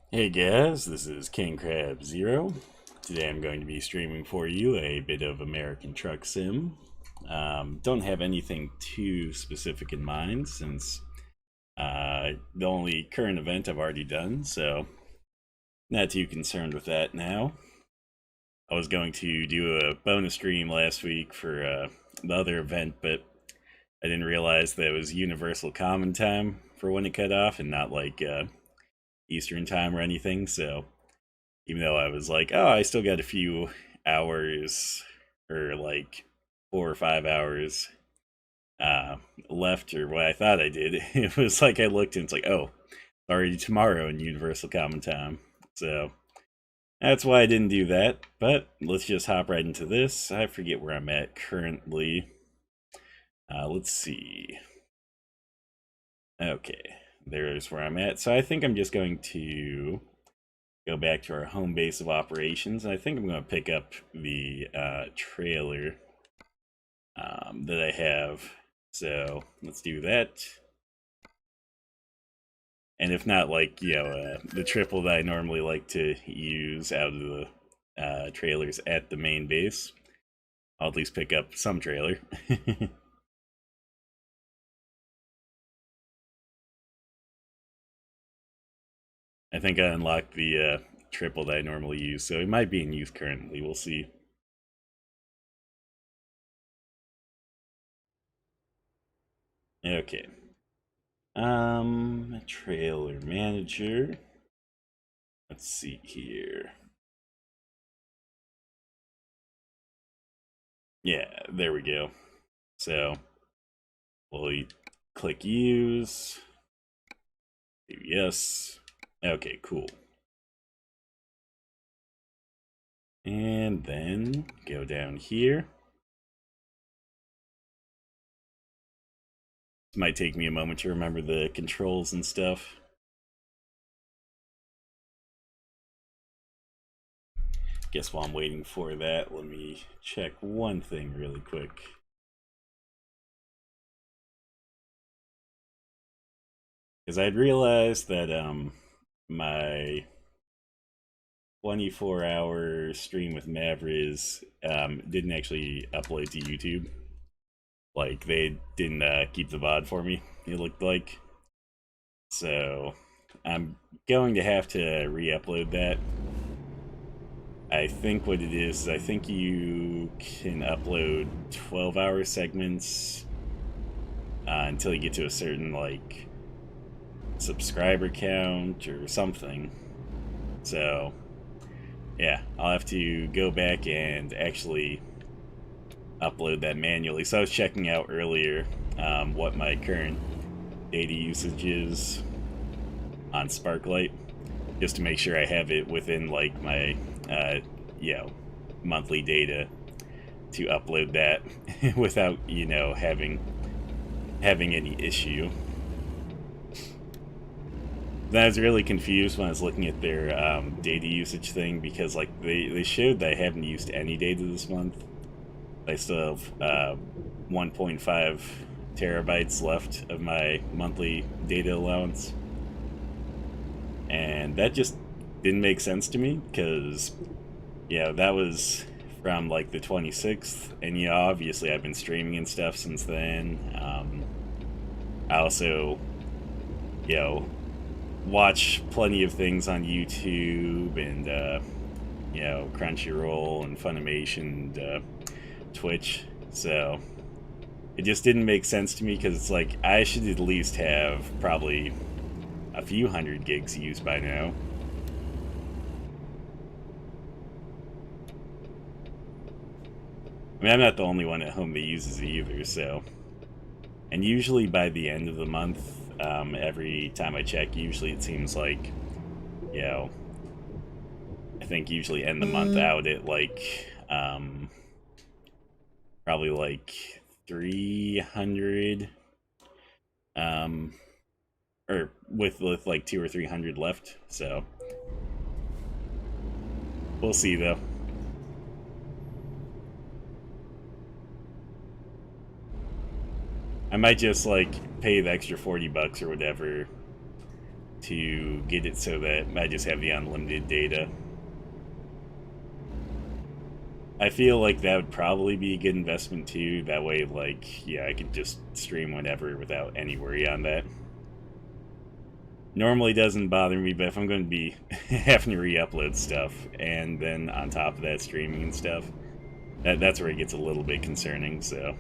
Hey guys, this is King Crab Zero. Today I'm going to be streaming for you a bit of American Truck Sim. Don't have anything too specific in mind since the only current event I've already done, so not too concerned with that now. I was going to do a bonus stream last week for the other event, but I didn't realize that it was Universal Common Time for when it cut off and not like Eastern Time or anything, so even though I was like, oh, I still got a few hours or like 4 or 5 hours uh, left, or what I thought I did. It was like I looked and it's like, oh, already tomorrow in Universal Common Time. So that's why I didn't do that. But let's just hop right into this. I forget where I'm at currently. Let's see. Okay, there's where I'm at. So I think I'm just going to go back to our home base of operations. And I think I'm going to pick up the trailer that I have. So let's do that. And if not, like, the triple that I normally like to use out of the trailers at the main base, I'll at least pick up some trailer. I think I unlocked the triple that I normally use, so it might be in use currently. We'll see. Okay. Trailer manager. Let's see here. Yeah, there we go. So we'll click use. Yes. Okay, cool. And then go down here. This might take me a moment to remember the controls and stuff. Guess while I'm waiting for that, let me check one thing really quick. Because I'd realized that my 24-hour stream with Mavriz didn't actually upload to YouTube. Like, they didn't keep the VOD for me, it looked like. So, I'm going to have to re-upload that. I think what it is I think you can upload 12-hour segments until you get to a certain, like, subscriber count or something. So, yeah, I'll have to go back and actually upload that manually. So I was checking out earlier what my current data usage is on Sparklight, just to make sure I have it within like my monthly data to upload that without having any issue. Then I was really confused when I was looking at their data usage thing, because like they showed that I haven't used any data this month. I still have 1.5 terabytes left of my monthly data allowance, and that just didn't make sense to me because that was from like the 26th, and obviously I've been streaming and stuff since then. I also watch plenty of things on YouTube and Crunchyroll and Funimation and Twitch, so it just didn't make sense to me, because it's like I should at least have probably a few hundred gigs used by now. I mean, I'm not the only one at home that uses it either, so. And usually by the end of the month, every time I check, usually it seems like, I think usually end the month out at like, probably like 300, or with like 2 or 300 left, so. We'll see though. I might just like pay the extra $40 or whatever to get it so that I just have the unlimited data. I feel like that would probably be a good investment too. That way, like, yeah, I could just stream whenever without any worry on that. Normally doesn't bother me, but if I'm going to be having to re-upload stuff and then on top of that streaming and stuff, that's where it gets a little bit concerning, so...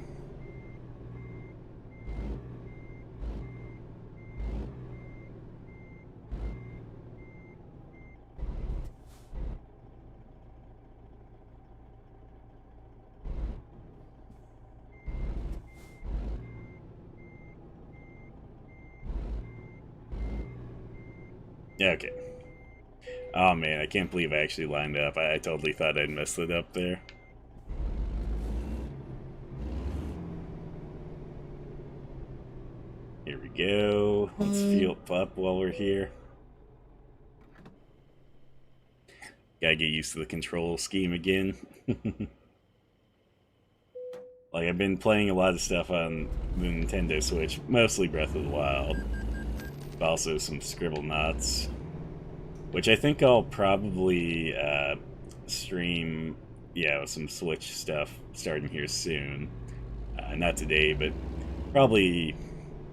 Okay. Oh man, I can't believe I actually lined up. I totally thought I'd messed it up there. Here we go. Let's fuel up while we're here. Gotta get used to the control scheme again. Like, I've been playing a lot of stuff on the Nintendo Switch, mostly Breath of the Wild, but also some Scribblenauts, which I think I'll probably stream, yeah, some Switch stuff starting here soon. Not today, but probably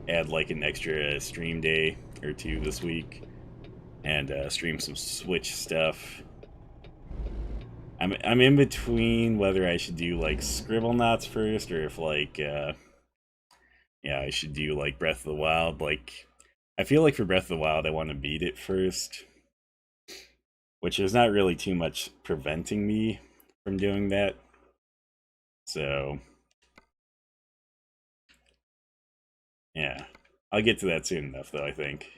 add like an extra stream day or two this week and stream some Switch stuff. I'm in between whether I should do like Scribblenauts first or if like yeah, I should do like Breath of the Wild. Like, I feel like for Breath of the Wild I want to beat it first, which is not really too much preventing me from doing that. So yeah, I'll get to that soon enough though, I think.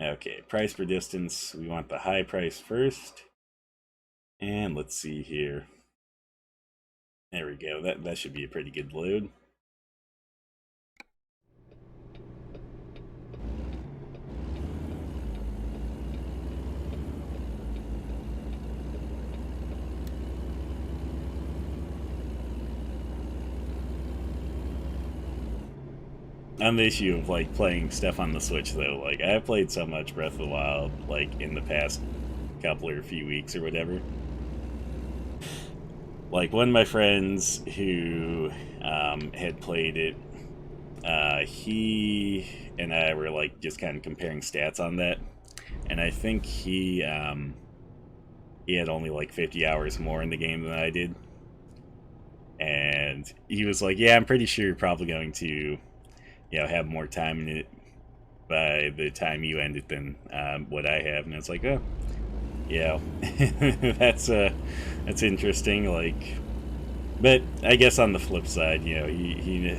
Okay, price per distance. We want the high price first. And let's see here. There we go. That should be a pretty good load. On the issue of like playing stuff on the Switch though, like I have played so much Breath of the Wild like in the past couple or few weeks or whatever. Like, one of my friends who had played it, he and I were like just kind of comparing stats on that, and I think he had only like 50 hours more in the game than I did, and he was like, "Yeah, I'm pretty sure you're probably going to, you know, have more time in it by the time you end it than what I have." And it's like, oh, yeah, that's interesting. Like, but I guess on the flip side, you know, he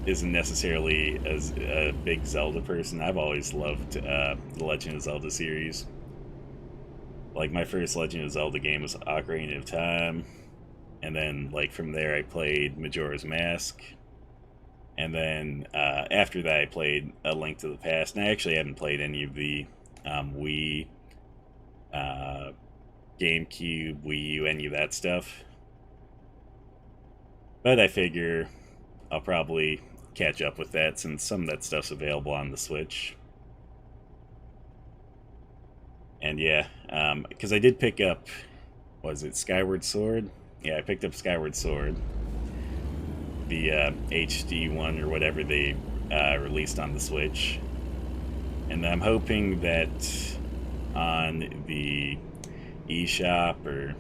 isn't necessarily as a big Zelda person. I've always loved the Legend of Zelda series. Like, my first Legend of Zelda game was Ocarina of Time, and then like from there I played Majora's Mask, and then after that I played A Link to the Past. And I actually haven't played any of the Wii, GameCube, Wii U, any of that stuff. But I figure I'll probably catch up with that since some of that stuff's available on the Switch. And yeah, because I did pick up, was it Skyward Sword? Yeah, I picked up Skyward Sword, the HD one or whatever they released on the Switch. And I'm hoping that on the eShop or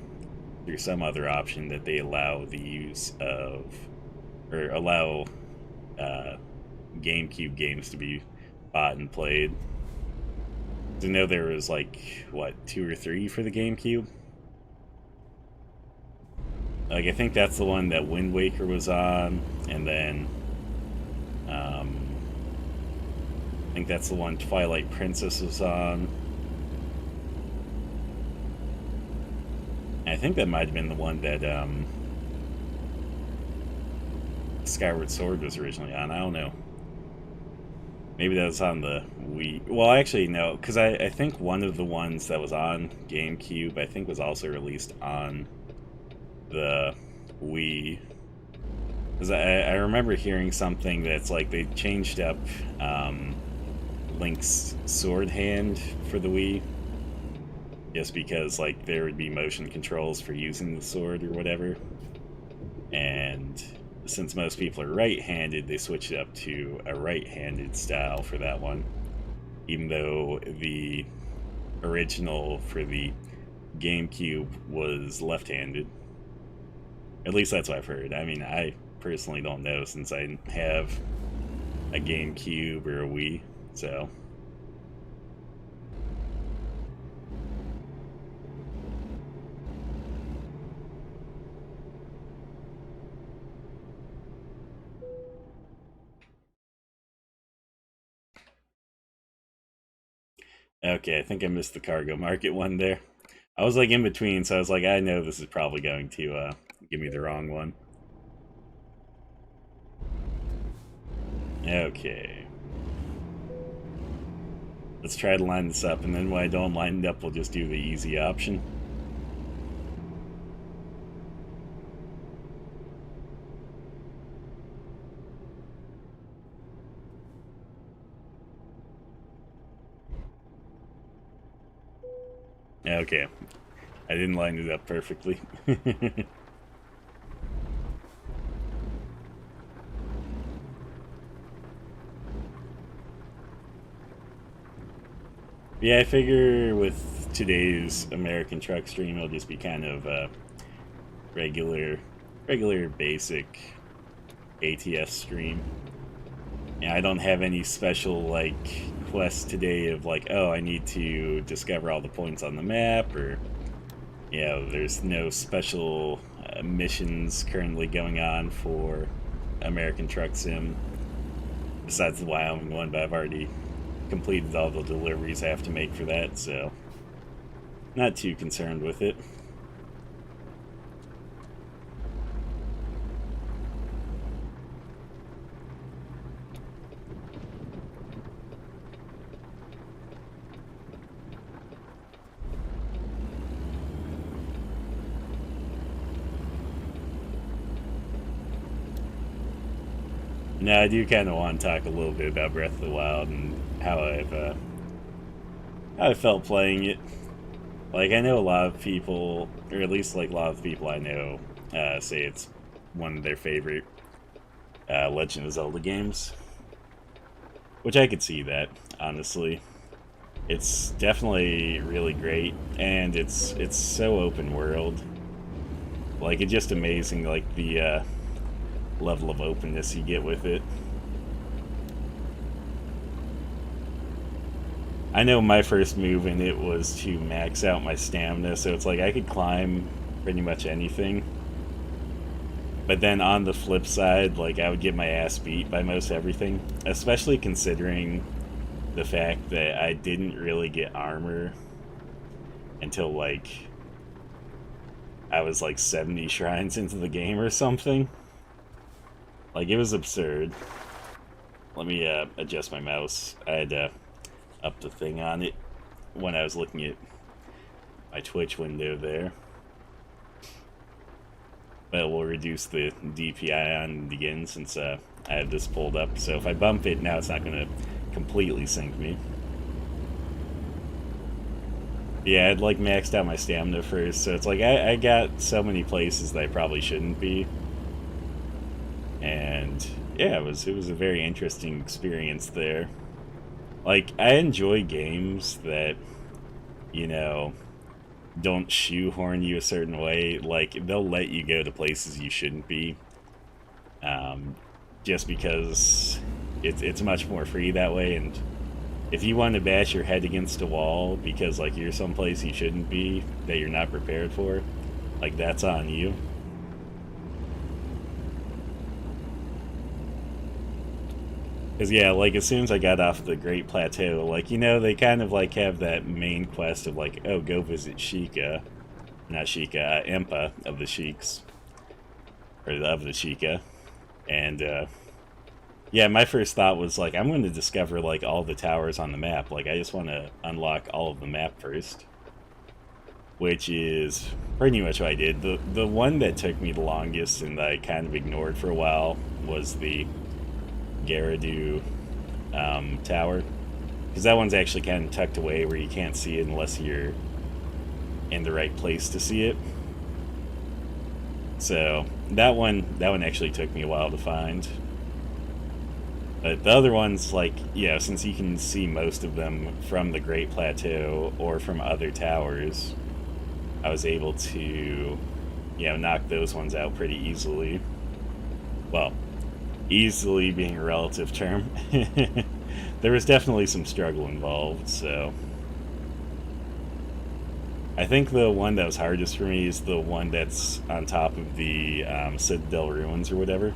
through some other option that they allow the use of, or allow GameCube games to be bought and played. I know there was like, what, 2 or 3 for the GameCube? Like, I think that's the one that Wind Waker was on, and then I think that's the one Twilight Princess was on. I think that might have been the one that Skyward Sword was originally on. I don't know. Maybe that was on the Wii. Well, actually, no, because I think one of the ones that was on GameCube, I think, was also released on the Wii. Because I remember hearing something that's like they changed up Link's sword hand for the Wii, just because like there would be motion controls for using the sword or whatever. And since most people are right-handed, they switched it up to a right-handed style for that one. Even though the original for the GameCube was left-handed. At least that's what I've heard. I mean, I personally don't know since I didn't have a GameCube or a Wii, so... Okay, I think I missed the cargo market one there. I was like in between, so I was like, I know this is probably going to give me the wrong one. Okay. Let's try to line this up, and then when I don't line it up, we'll just do the easy option. Okay. I didn't line it up perfectly. Yeah, I figure with today's American Truck stream, it'll just be kind of regular basic ATS stream. Yeah, I don't have any special like quests today of like, oh, I need to discover all the points on the map, or there's no special missions currently going on for American Truck Sim besides the Wyoming one, but I've already completed all the deliveries I have to make for that, so not too concerned with it. Now, I do kind of want to talk a little bit about Breath of the Wild and how I felt playing it. Like, I know a lot of people, or at least like a lot of the people I know, say it's one of their favorite Legend of Zelda games, which I could see that, honestly. It's definitely really great, and it's so open world. Like, it's just amazing, like the level of openness you get with it. I know my first move in it was to max out my stamina, so it's like I could climb pretty much anything. But then on the flip side, like I would get my ass beat by most everything, especially considering the fact that I didn't really get armor until like I was like 70 shrines into the game or something. Like, it was absurd. Let me adjust my mouse. I had up the thing on it when I was looking at my Twitch window there. But we'll reduce the DPI on it again since I have this pulled up. So if I bump it now, it's not going to completely sync me. Yeah, I'd like maxed out my stamina first, so it's like I got so many places that I probably shouldn't be. And yeah, it was a very interesting experience there. Like, I enjoy games that, don't shoehorn you a certain way. Like, they'll let you go to places you shouldn't be, just because it's much more free that way. And if you want to bash your head against a wall because like you're someplace you shouldn't be that you're not prepared for, like, that's on you. Because, yeah, like, as soon as I got off the Great Plateau, like, they kind of, like, have that main quest of, like, oh, go visit Sheikah. Not Sheikah, Impa of the Sheiks. Or of the Sheikah. And, yeah, my first thought was, like, I'm going to discover, like, all the towers on the map. Like, I just want to unlock all of the map first. which is pretty much what I did. The one that took me the longest and I kind of ignored for a while was the Gerudo Tower, because that one's actually kind of tucked away where you can't see it unless you're in the right place to see it. So that one actually took me a while to find. But the other ones, like, yeah, since you can see most of them from the Great Plateau or from other towers, I was able to, you know, knock those ones out pretty easily. Well, easily being a relative term. There was definitely some struggle involved, so I think the one that was hardest for me is the one that's on top of the Citadel Ruins or whatever.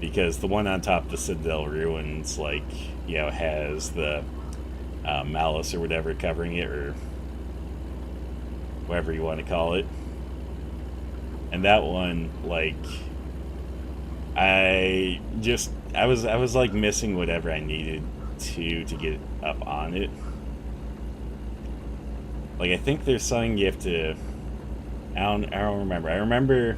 Because the one on top of the Citadel Ruins, like, you know, has the malice or whatever covering it, or whatever you want to call it. And that one, like, I was like missing whatever I needed to get up on it. Like, I think there's something you have to, I don't remember. I remember,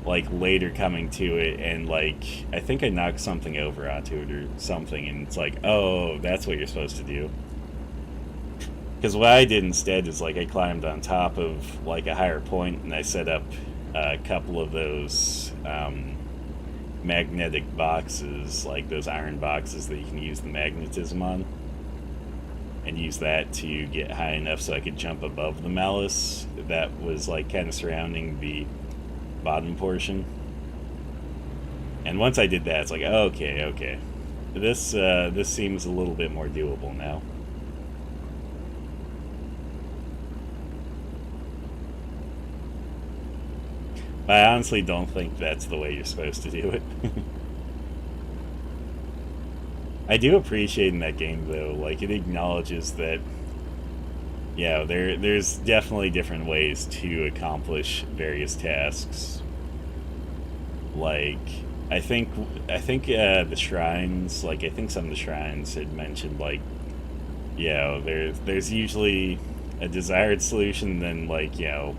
like, later coming to it, and, like, I think I knocked something over onto it or something, and it's like, oh, that's what you're supposed to do. Because what I did instead is, like, I climbed on top of, like, a higher point, and I set up a couple of those magnetic boxes, like those iron boxes that you can use the magnetism on, and use that to get high enough so I could jump above the malice that was, like, kind of surrounding the bottom portion. And once I did that, it's like, okay, this seems a little bit more doable now. But I honestly don't think that's the way you're supposed to do it. I do appreciate in that game, though, like, it acknowledges that, yeah, there's definitely different ways to accomplish various tasks. Like, I think the shrines, like, I think some of the shrines had mentioned, like, you know, there's usually a desired solution, then, like, you know,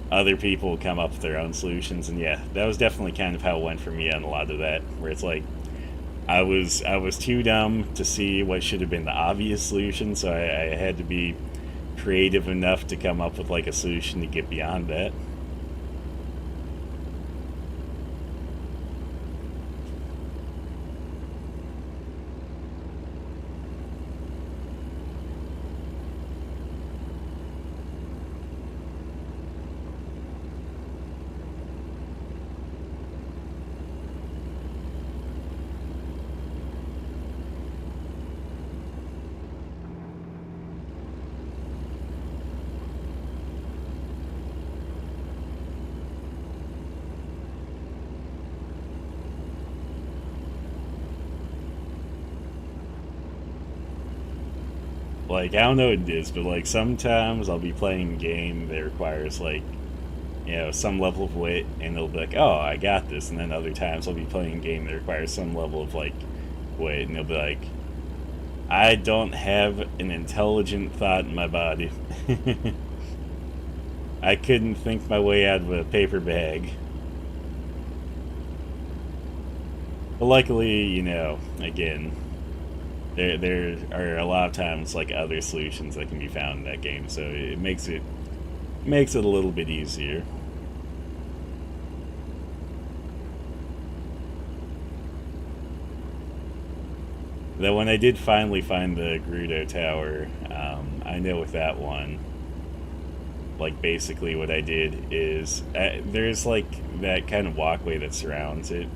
other people come up with their own solutions, and yeah, that was definitely kind of how it went for me on a lot of that, where it's like, I was too dumb to see what should have been the obvious solution, so I had to be creative enough to come up with, like, a solution to get beyond that. Like, I don't know what it is, but, like, sometimes I'll be playing a game that requires, like, you know, some level of wit, and they'll be like, oh, I got this. And then other times I'll be playing a game that requires some level of, like, wit, and they'll be like, I don't have an intelligent thought in my body. I couldn't think my way out of a paper bag. But luckily, you know, again, there are a lot of times, like, other solutions that can be found in that game, so it makes it a little bit easier. Though when I did finally find the Gerudo Tower, I know with that one, like, basically what I did is, there's, like, that kind of walkway that surrounds it.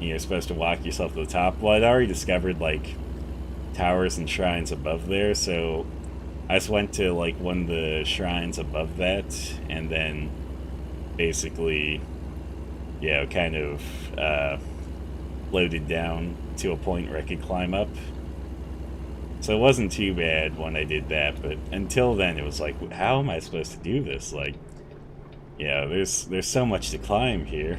You're supposed to walk yourself to the top. Well, I'd already discovered, like, towers and shrines above there, so I just went to, like, one of the shrines above that, and then basically, you know, kind of loaded down to a point where I could climb up. So it wasn't too bad when I did that, but until then it was like, how am I supposed to do this? Like, yeah, there's so much to climb here.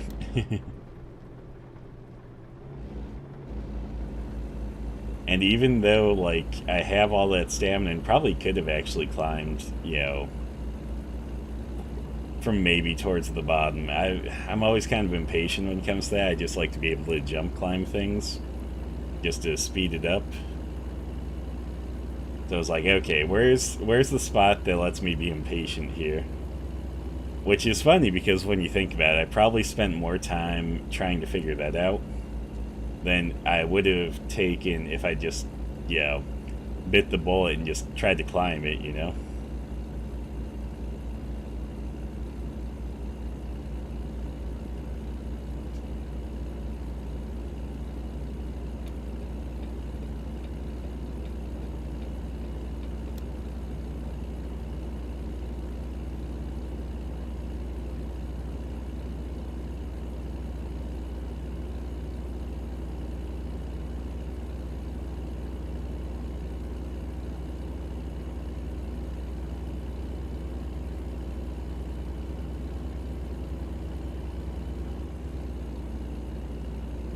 And even though, like, I have all that stamina and probably could have actually climbed, you know, from maybe towards the bottom, I'm always kind of impatient when it comes to that. I just like to be able to jump climb things just to speed it up. So I was like, okay, where's the spot that lets me be impatient here? Which is funny because when you think about it, I probably spent more time trying to figure that out than I would have taken if I just, you know, bit the bullet and just tried to climb it, you know?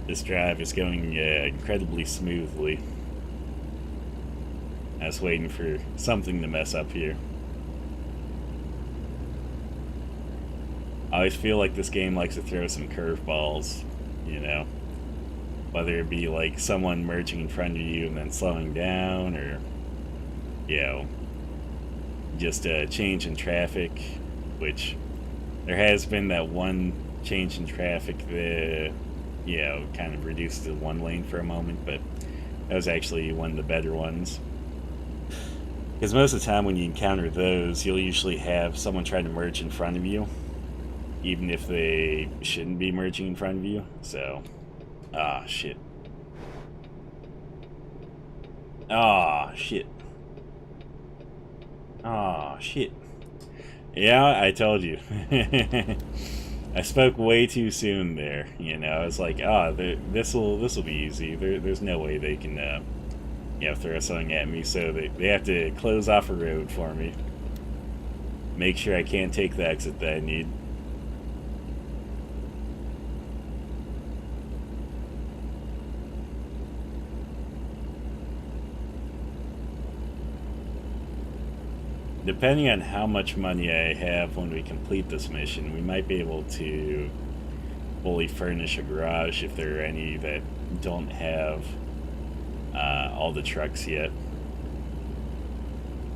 This drive is going incredibly smoothly. I was waiting for something to mess up here. I always feel like this game likes to throw some curveballs, you know? Whether it be like someone merging in front of you and then slowing down, or, you know, just a change in traffic, which there has been that one change in traffic that, you know, kind of reduced to one lane for a moment, but that was actually one of the better ones. Because most of the time when you encounter those, you'll usually have someone trying to merge in front of you, even if they shouldn't be merging in front of you. So, shit. Shit. Shit. Yeah, I told you. I spoke way too soon there. You know, I was like, this'll be easy. There's no way they can, you know, throw something at me. So they have to close off a road for me. Make sure I can't take the exit that I need. Depending on how much money I have when we complete this mission, we might be able to fully furnish a garage if there are any that don't have all the trucks yet.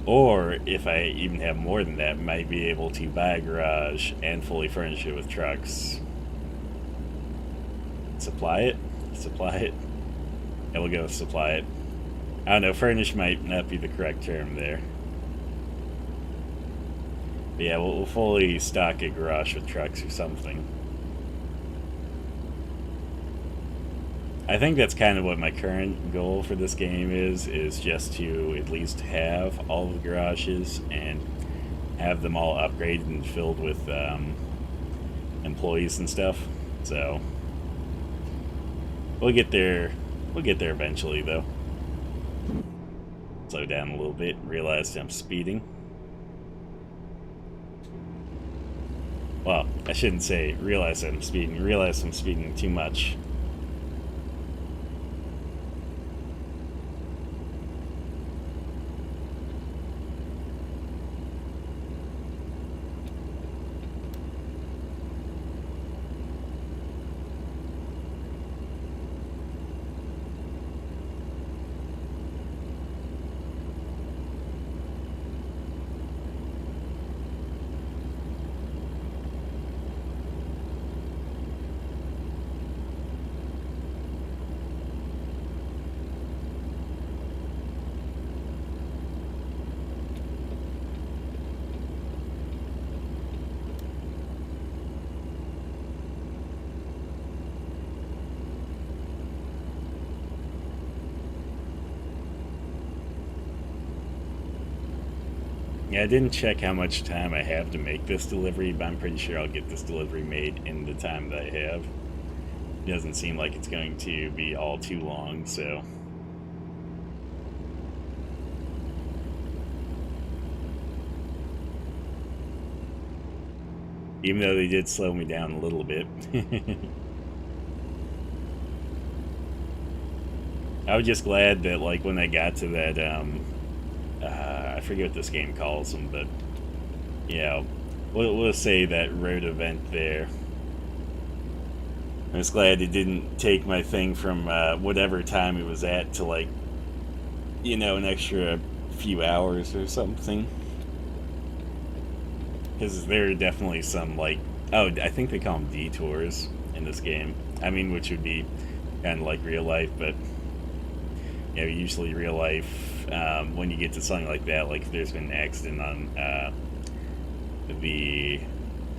Or if I even have more than that, might be able to buy a garage and fully furnish it with trucks. Supply it? Supply it? Yeah, we'll go with supply it. I don't know, furnish might not be the correct term there. But yeah, we'll fully stock a garage with trucks or something. I think that's kind of what my current goal for this game is just to at least have all the garages and have them all upgraded and filled with employees and stuff. So we'll get there eventually, though. Slow down a little bit, realized I'm speeding. Well, I shouldn't say realize I'm speeding, realize I'm speeding too much. Yeah, I didn't check how much time I have to make this delivery, but I'm pretty sure I'll get this delivery made in the time that I have. It doesn't seem like it's going to be all too long, so... Even though they did slow me down a little bit. I was just glad that, like, when I got to that, I forget what this game calls them, but, you know, we'll say that road event there. I was glad it didn't take my thing from whatever time it was at to, like, you know, an extra few hours or something. Because there are definitely some, like, oh, I think they call them detours in this game. I mean, which would be kind of like real life, but, you know, usually real life, when you get to something like that, like if there's been an accident on the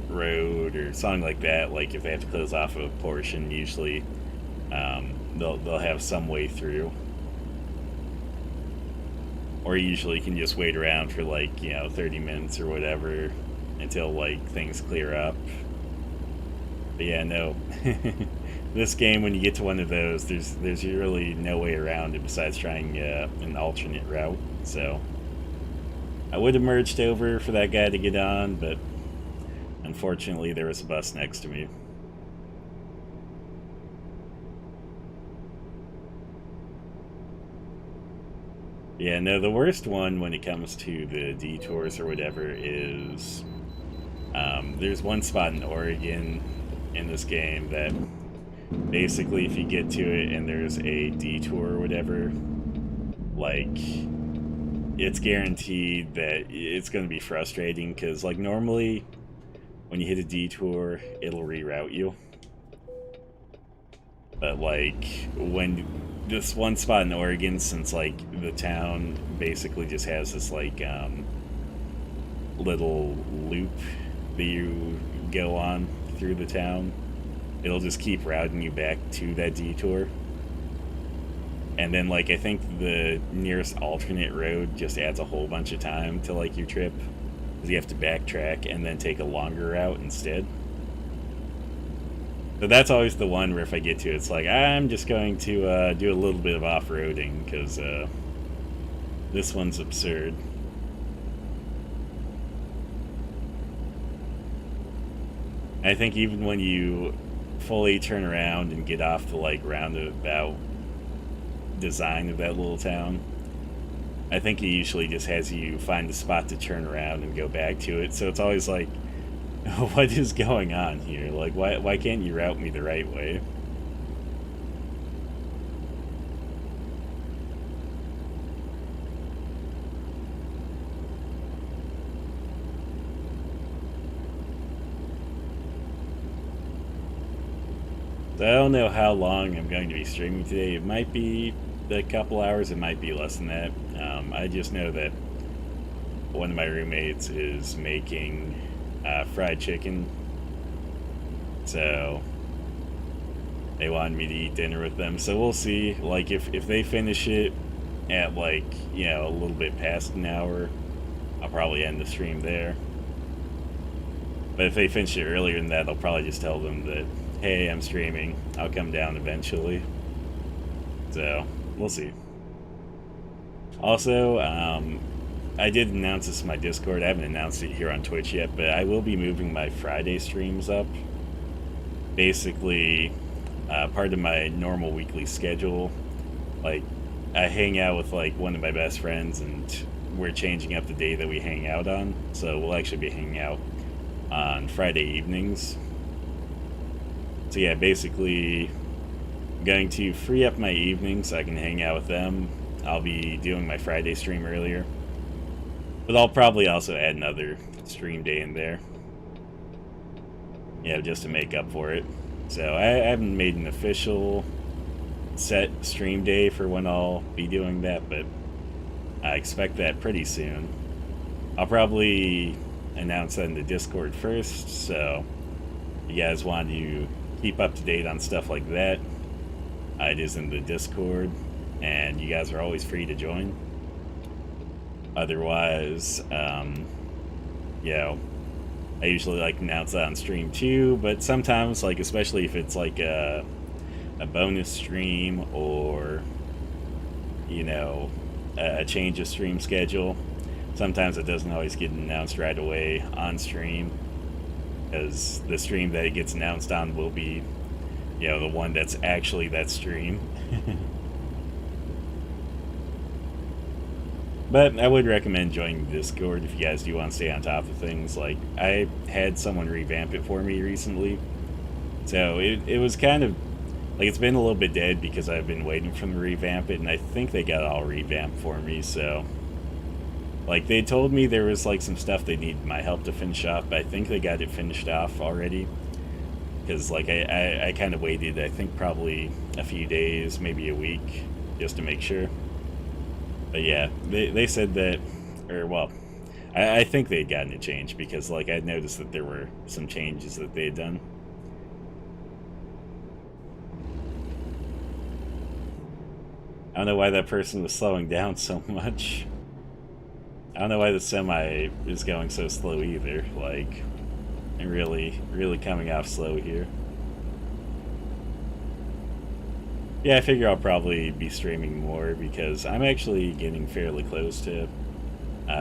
road or something like that, like if they have to close off a portion, usually they'll have some way through. Or usually you can just wait around for, like, you know, 30 minutes or whatever until, like, things clear up. But yeah, no. This game, when you get to one of those, there's really no way around it besides trying an alternate route. So I would have merged over for that guy to get on, but unfortunately there was a bus next to me. Yeah, no, the worst one when it comes to the detours or whatever is there's one spot in Oregon in this game that basically if you get to it and there's a detour or whatever, like, it's guaranteed that it's going to be frustrating because, like, normally when you hit a detour, it'll reroute you. But, like, when this one spot in Oregon, since, like, the town basically just has this, like, little loop that you go on through the town, it'll just keep routing you back to that detour. And then, like, I think the nearest alternate road just adds a whole bunch of time to, like, your trip, because you have to backtrack and then take a longer route instead. So that's always the one where if I get to it, it's like, I'm just going to do a little bit of off-roading, because this one's absurd. I think even when you fully turn around and get off the, like, roundabout design of that little town, I think it usually just has you find a spot to turn around and go back to it. So it's always like, what is going on here? Like, why can't you route me the right way? So I don't know how long I'm going to be streaming today. It might be a couple hours, it might be less than that. I just know that one of my roommates is making fried chicken, so they wanted me to eat dinner with them. So we'll see. Like, if they finish it at, like, you know, a little bit past an hour, I'll probably end the stream there. But if they finish it earlier than that, I'll probably just tell them that, hey, I'm streaming, I'll come down eventually. So we'll see. Also, I did announce this in my Discord. I haven't announced it here on Twitch yet, but I will be moving my Friday streams up. Basically, part of my normal weekly schedule. Like, I hang out with, like, one of my best friends, and we're changing up the day that we hang out on. So we'll actually be hanging out on Friday evenings. So yeah, basically, I'm going to free up my evenings so I can hang out with them. I'll be doing my Friday stream earlier. But I'll probably also add another stream day in there. Yeah, just to make up for it. So I haven't made an official set stream day for when I'll be doing that, but I expect that pretty soon. I'll probably announce that in the Discord first, so if you guys want to keep up to date on stuff like that, it is in the Discord, and you guys are always free to join. Otherwise, you know, I usually like to announce that on stream too, but sometimes, like, especially if it's like a bonus stream or, you know, a change of stream schedule, sometimes it doesn't always get announced right away on stream, because the stream that it gets announced on will be, you know, the one that's actually that stream. But I would recommend joining the Discord if you guys do want to stay on top of things. Like, I had someone revamp it for me recently. So it was kind of, like, it's been a little bit dead because I've been waiting for them to revamp it, and I think they got it all revamped for me, so... Like, they told me there was, like, some stuff they needed my help to finish off, but I think they got it finished off already. Because, like, I kind of waited, I think, probably a few days, maybe a week, just to make sure. But yeah, they said that, or, well, I think they had gotten it changed, because, like, I noticed that there were some changes that they had done. I don't know why that person was slowing down so much. I don't know why the semi is going so slow either, like, and really coming off slow here. Yeah, I figure I'll probably be streaming more because I'm actually getting fairly close to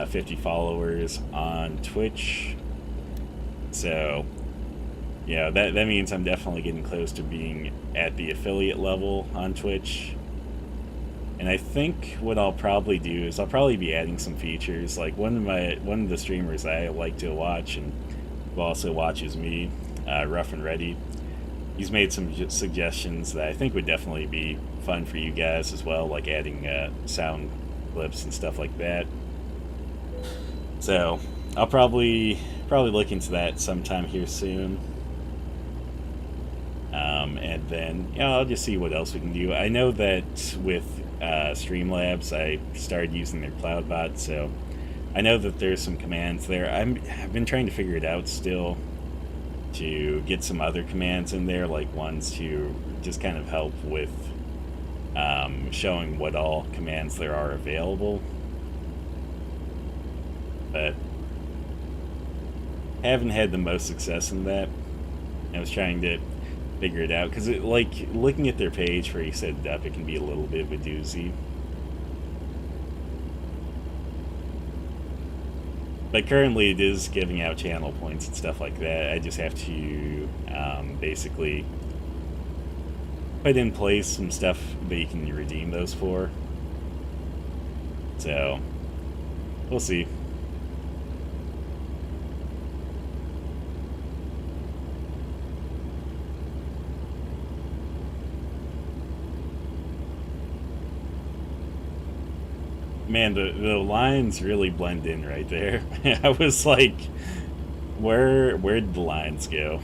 50 followers on Twitch. So, yeah, that means I'm definitely getting close to being at the affiliate level on Twitch. And I think what I'll probably do is I'll probably be adding some features. Like one of the streamers I like to watch and who also watches me, Rough and Ready, he's made some suggestions that I think would definitely be fun for you guys as well, like adding sound clips and stuff like that. So I'll probably look into that sometime here soon. And then, I'll just see what else we can do. I know that with Streamlabs, I started using their CloudBot, so I know that there's some commands there. I've been trying to figure it out still to get some other commands in there, like ones to just kind of help with showing what all commands there are available. But haven't had the most success in that. I was trying to figure it out because, like, looking at their page where you set it up, it can be a little bit of a doozy. But currently it is giving out channel points and stuff like that. I just have to basically put in place some stuff that you can redeem those for. So, we'll see. Man, the lines really blend in right there. I was like, where'd the lines go?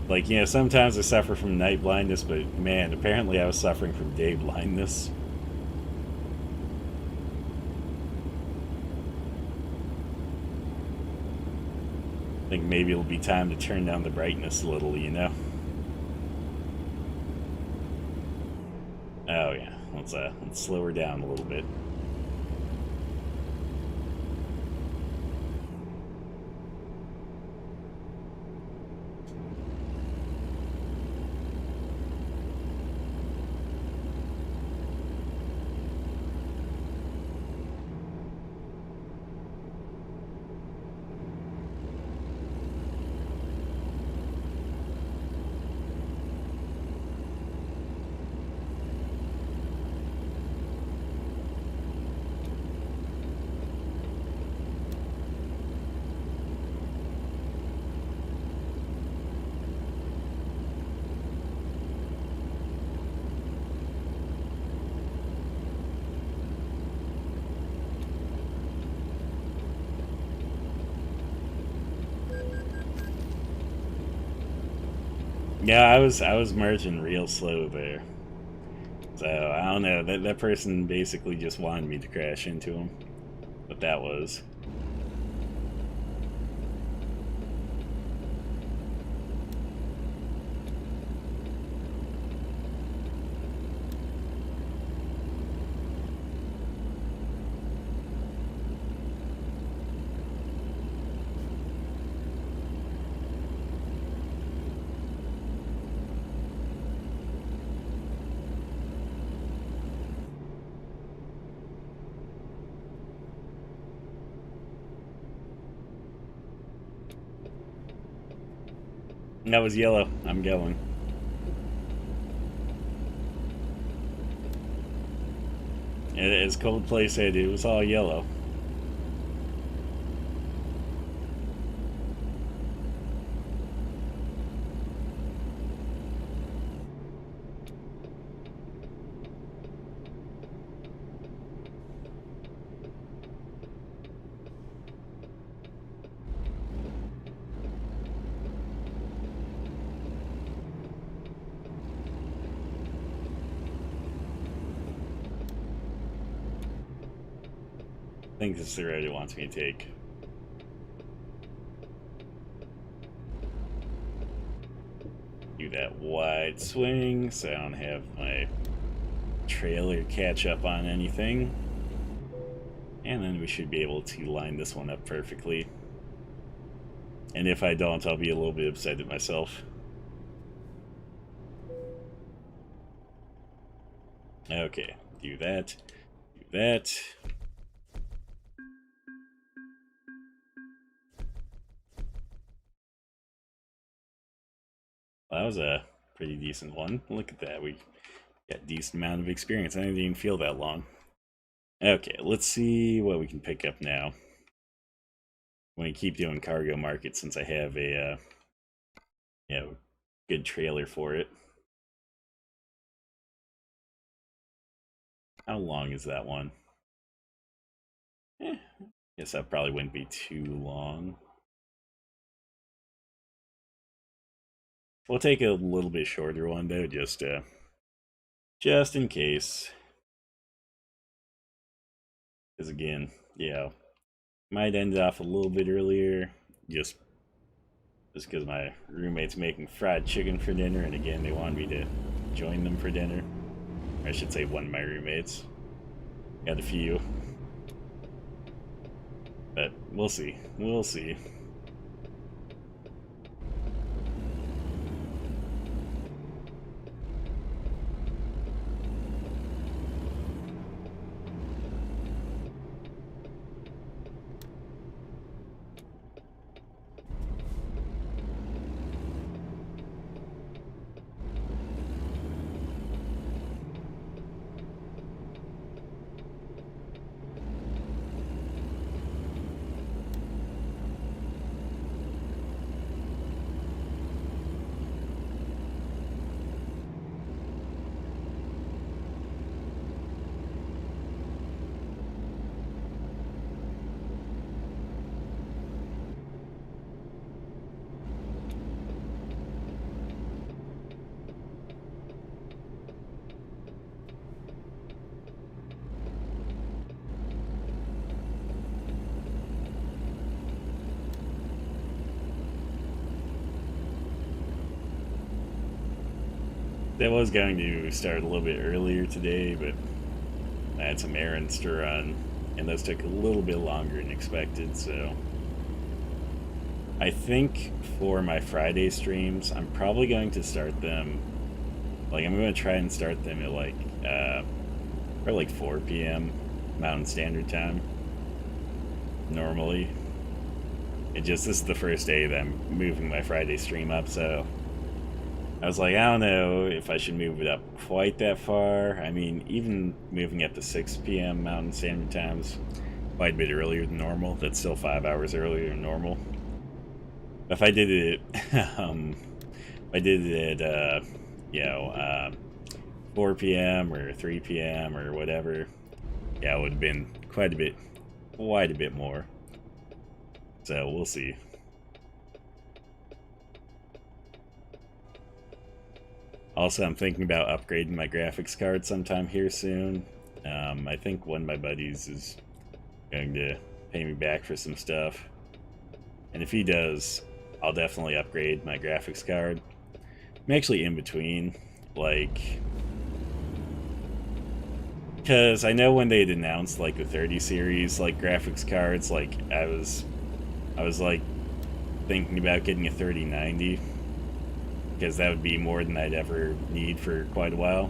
Like, sometimes I suffer from night blindness, but man, apparently I was suffering from day blindness. I think maybe it'll be time to turn down the brightness a little, Oh yeah, let's slow her down a little bit. Yeah, I was merging real slow there. So, I don't know, that person basically just wanted me to crash into him. But that was. That was yellow. I'm going. As Coldplay said, it was all yellow. I think this is the road it wants me to take. Do that wide swing so I don't have my trailer catch up on anything. And then we should be able to line this one up perfectly. And if I don't, I'll be a little bit upset at myself. Okay, do that, do that. Well, that was a pretty decent one. Look at that, we got a decent amount of experience. I didn't even feel that long. Okay, let's see what we can pick up now. I'm going to keep doing cargo market since I have a good trailer for it. How long is that one? Guess that probably wouldn't be too long. We'll take a little bit shorter one though, just in case. Because again, might end off a little bit earlier, just because my roommate's making fried chicken for dinner, and again, they wanted me to join them for dinner. I should say one of my roommates. Got a few. But we'll see. We'll see. That was going to start a little bit earlier today, but I had some errands to run, and those took a little bit longer than expected, so I think for my Friday streams, I'm probably going to start them, like I'm going to try and start them at probably 4 p.m. Mountain Standard Time, normally. This is the first day that I'm moving my Friday stream up, so I was like, I don't know if I should move it up quite that far. I mean, even moving up to 6 p.m. Mountain Standard Time's quite a bit earlier than normal. That's still 5 hours earlier than normal. If I did it, at 4 p.m. or 3 p.m. or whatever, it would have been quite a bit more. So we'll see. Also, I'm thinking about upgrading my graphics card sometime here soon. I think one of my buddies is going to pay me back for some stuff. And if he does, I'll definitely upgrade my graphics card. I'm actually in between, because I know when they'd announced, the 30 series, graphics cards, I was thinking about getting a 3090. Because that would be more than I'd ever need for quite a while.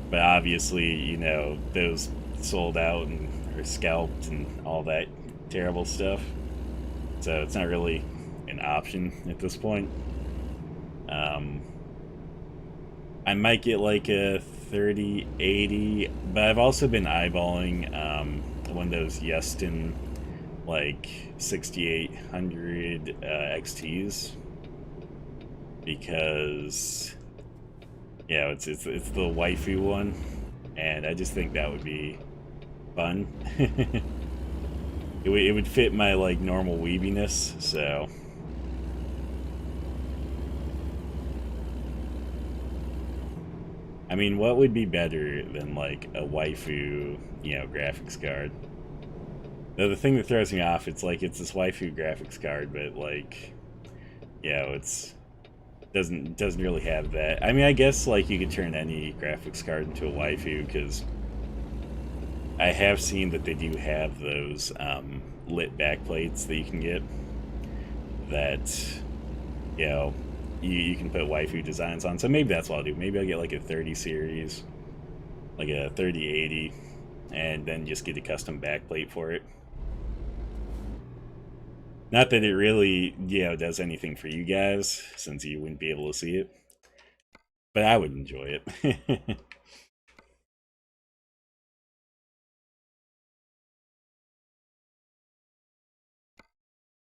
But obviously, those sold out and are scalped and all that terrible stuff. So it's not really an option at this point. I might get a 3080, but I've also been eyeballing one of those Yeston like 6800 XTs because yeah, it's the waifu one, and I just think that would be fun. It would fit my like normal weebiness, so. I mean, what would be better than like a waifu, graphics card? Now, the thing that throws me off, it's like it's this waifu graphics card, but like, it's doesn't really have that. I mean, I guess like you could turn any graphics card into a waifu because I have seen that they do have those lit backplates that you can get that, you can put waifu designs on. So maybe that's what I'll do. Maybe I'll get like a 30 series, like a 3080, and then just get a custom backplate for it. Not that it really, does anything for you guys, since you wouldn't be able to see it. But I would enjoy it.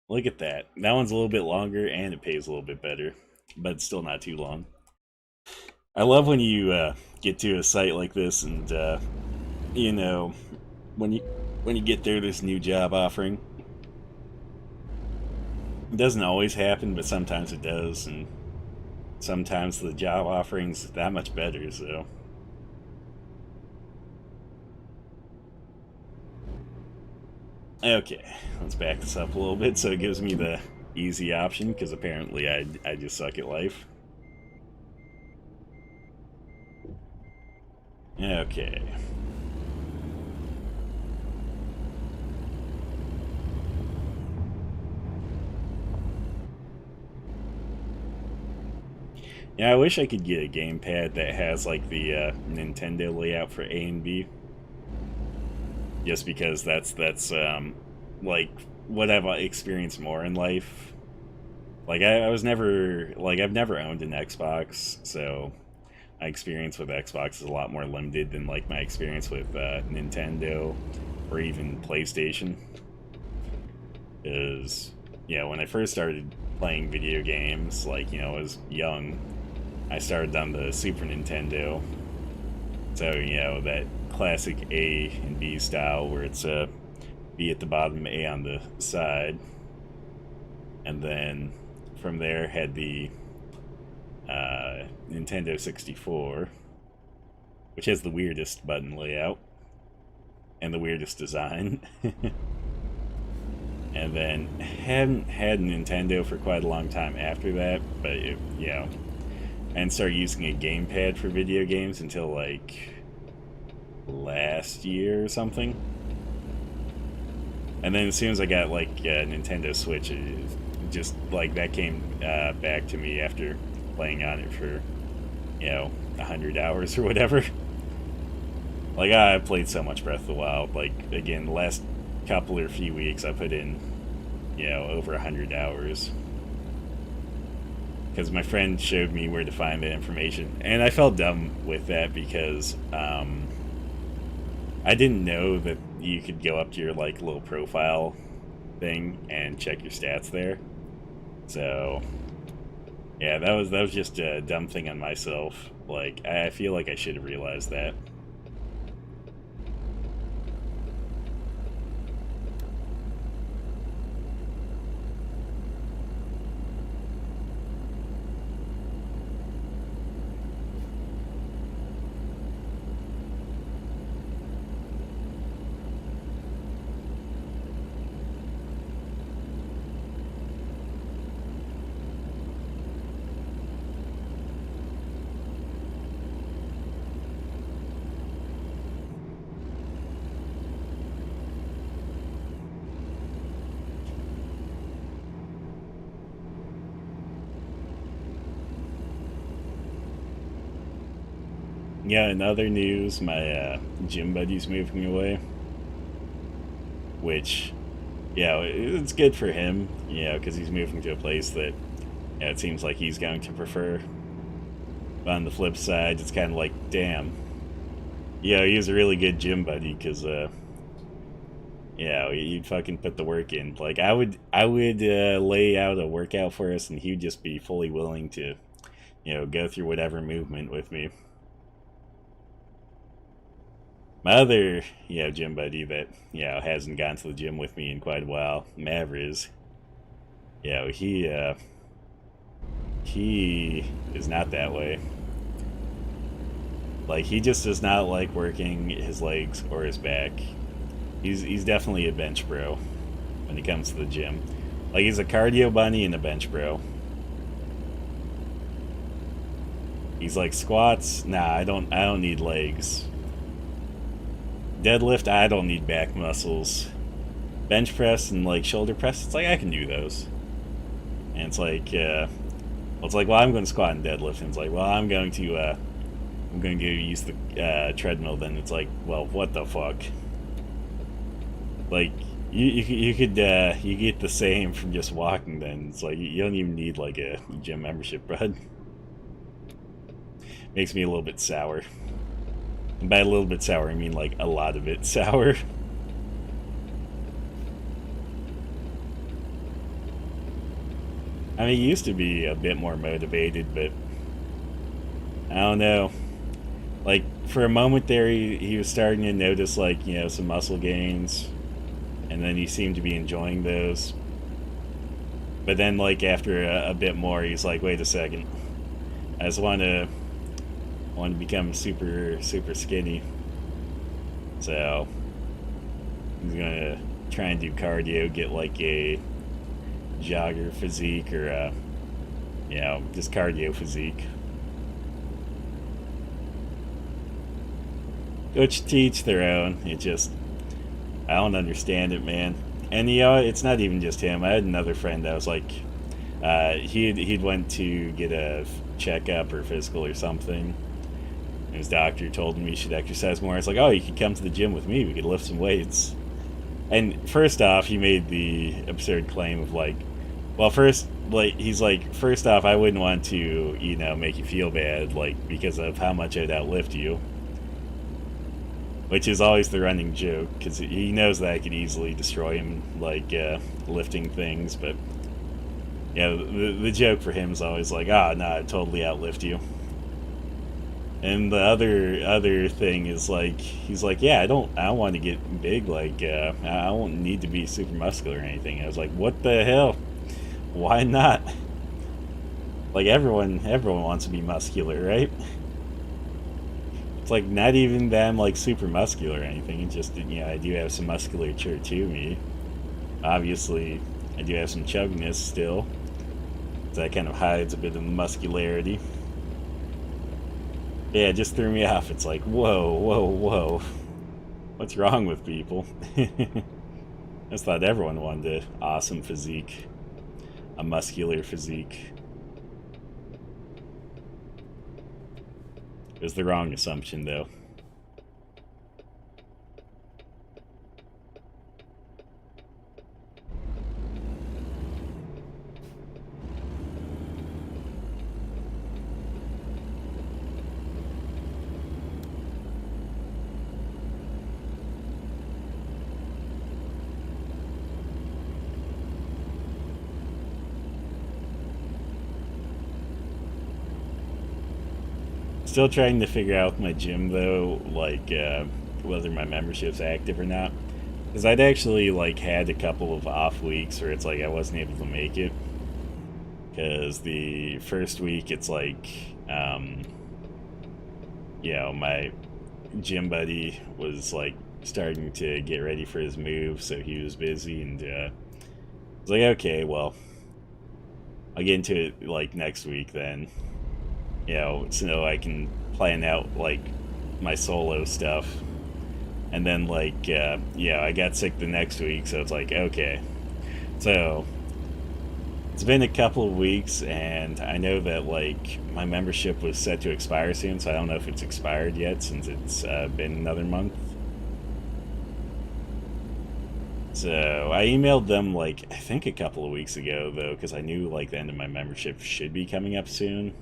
Look at that. That one's a little bit longer, and it pays a little bit better. But it's still not too long. I love when you get to a site like this, and, when you get there, this new job offering. It doesn't always happen, but sometimes it does, and sometimes the job offering's that much better, so. Okay, let's back this up a little bit so it gives me the easy option, because apparently I just suck at life. Okay. Yeah, I wish I could get a gamepad that has like the Nintendo layout for A and B. Just because that's like what I've experienced more in life. Like I was never like I've never owned an Xbox, so my experience with Xbox is a lot more limited than like my experience with Nintendo or even PlayStation. Because when I first started playing video games, like I was young, I started on the Super Nintendo. So that classic A and B style where it's B at the bottom, A on the side, and then from there had the Nintendo 64, which has the weirdest button layout and the weirdest design. And then hadn't had Nintendo for quite a long time after that, but and started using a gamepad for video games until like last year or something. And then as soon as I got like a Nintendo Switch, it just like that came back to me after playing on it for 100 hours or whatever. Like I played so much Breath of the Wild. Like again, the last couple or few weeks I put in over 100 hours because my friend showed me where to find that information, and I felt dumb with that because I didn't know that you could go up to your like little profile thing and check your stats there. So yeah, that was just a dumb thing on myself. Like I feel like I should have realized that. Yeah, in other news, my gym buddy's moving away, which, it's good for him, because he's moving to a place that it seems like he's going to prefer. But on the flip side, it's kind of like, damn, Yeah, he was a really good gym buddy because yeah, he'd fucking put the work in. Like I would lay out a workout for us, and he'd just be fully willing to, go through whatever movement with me. My other, gym buddy that, hasn't gone to the gym with me in quite a while, Mavriz, he is not that way. Like, he just does not like working his legs or his back. He's definitely a bench bro when it comes to the gym. Like, he's a cardio bunny and a bench bro. He's like, squats, nah, I don't need legs. Deadlift, I don't need back muscles. Bench press and like shoulder press, it's like I can do those. And it's like, well, I'm going to squat and deadlift, and it's like, well, I'm going to use the treadmill. Then it's like, well, what the fuck? Like, you could you get the same from just walking. Then it's like you don't even need like a gym membership, bud. Makes me a little bit sour. And by a little bit sour, I mean like a lot of it sour. I mean, he used to be a bit more motivated, but I don't know. Like, for a moment there, he was starting to notice, like, some muscle gains, and then he seemed to be enjoying those. But then, like, after a bit more, he's like, wait a second. I just want to become super, super skinny. So, he's going to try and do cardio, get, like, a jogger physique or just cardio physique, which to each their own. I don't understand it, man. And it's not even just him. I had another friend that was like, he'd went to get a checkup or physical or something, and his doctor told him he should exercise more. It's like, oh, you could come to the gym with me, we could lift some weights. And first off, he made the absurd claim of like, well, he's like, first off, I wouldn't want to, make you feel bad, like, because of how much I'd outlift you. Which is always the running joke, because he knows that I could easily destroy him, like, lifting things, but, the joke for him is always like, no, I'd totally outlift you. And the other thing is like, he's like, yeah, I don't want to get big, like, I don't need to be super muscular or anything. I was like, what the hell? Why not? Like, everyone wants to be muscular, right? It's like not even that I'm like super muscular or anything. It's just, I do have some musculature to me. Obviously, I do have some chubiness still. So that kind of hides a bit of the muscularity. Yeah, it just threw me off. It's like, whoa, whoa, whoa. What's wrong with people? I just thought everyone wanted an awesome physique. A muscular physique. It was the wrong assumption, though. Still trying to figure out my gym, though, like, whether my membership's active or not. Because I'd actually, like, had a couple of off weeks where it's like I wasn't able to make it. Because the first week, it's like, my gym buddy was, like, starting to get ready for his move, so he was busy, and, I was like, okay, well, I'll get into it, like, next week, then. So I can plan out, like, my solo stuff. And then, like, I got sick the next week, so it's like, okay. So, it's been a couple of weeks, and I know that, like, my membership was set to expire soon, so I don't know if it's expired yet, since it's been another month. So, I emailed them, like, I think a couple of weeks ago, though, because I knew, like, the end of my membership should be coming up soon.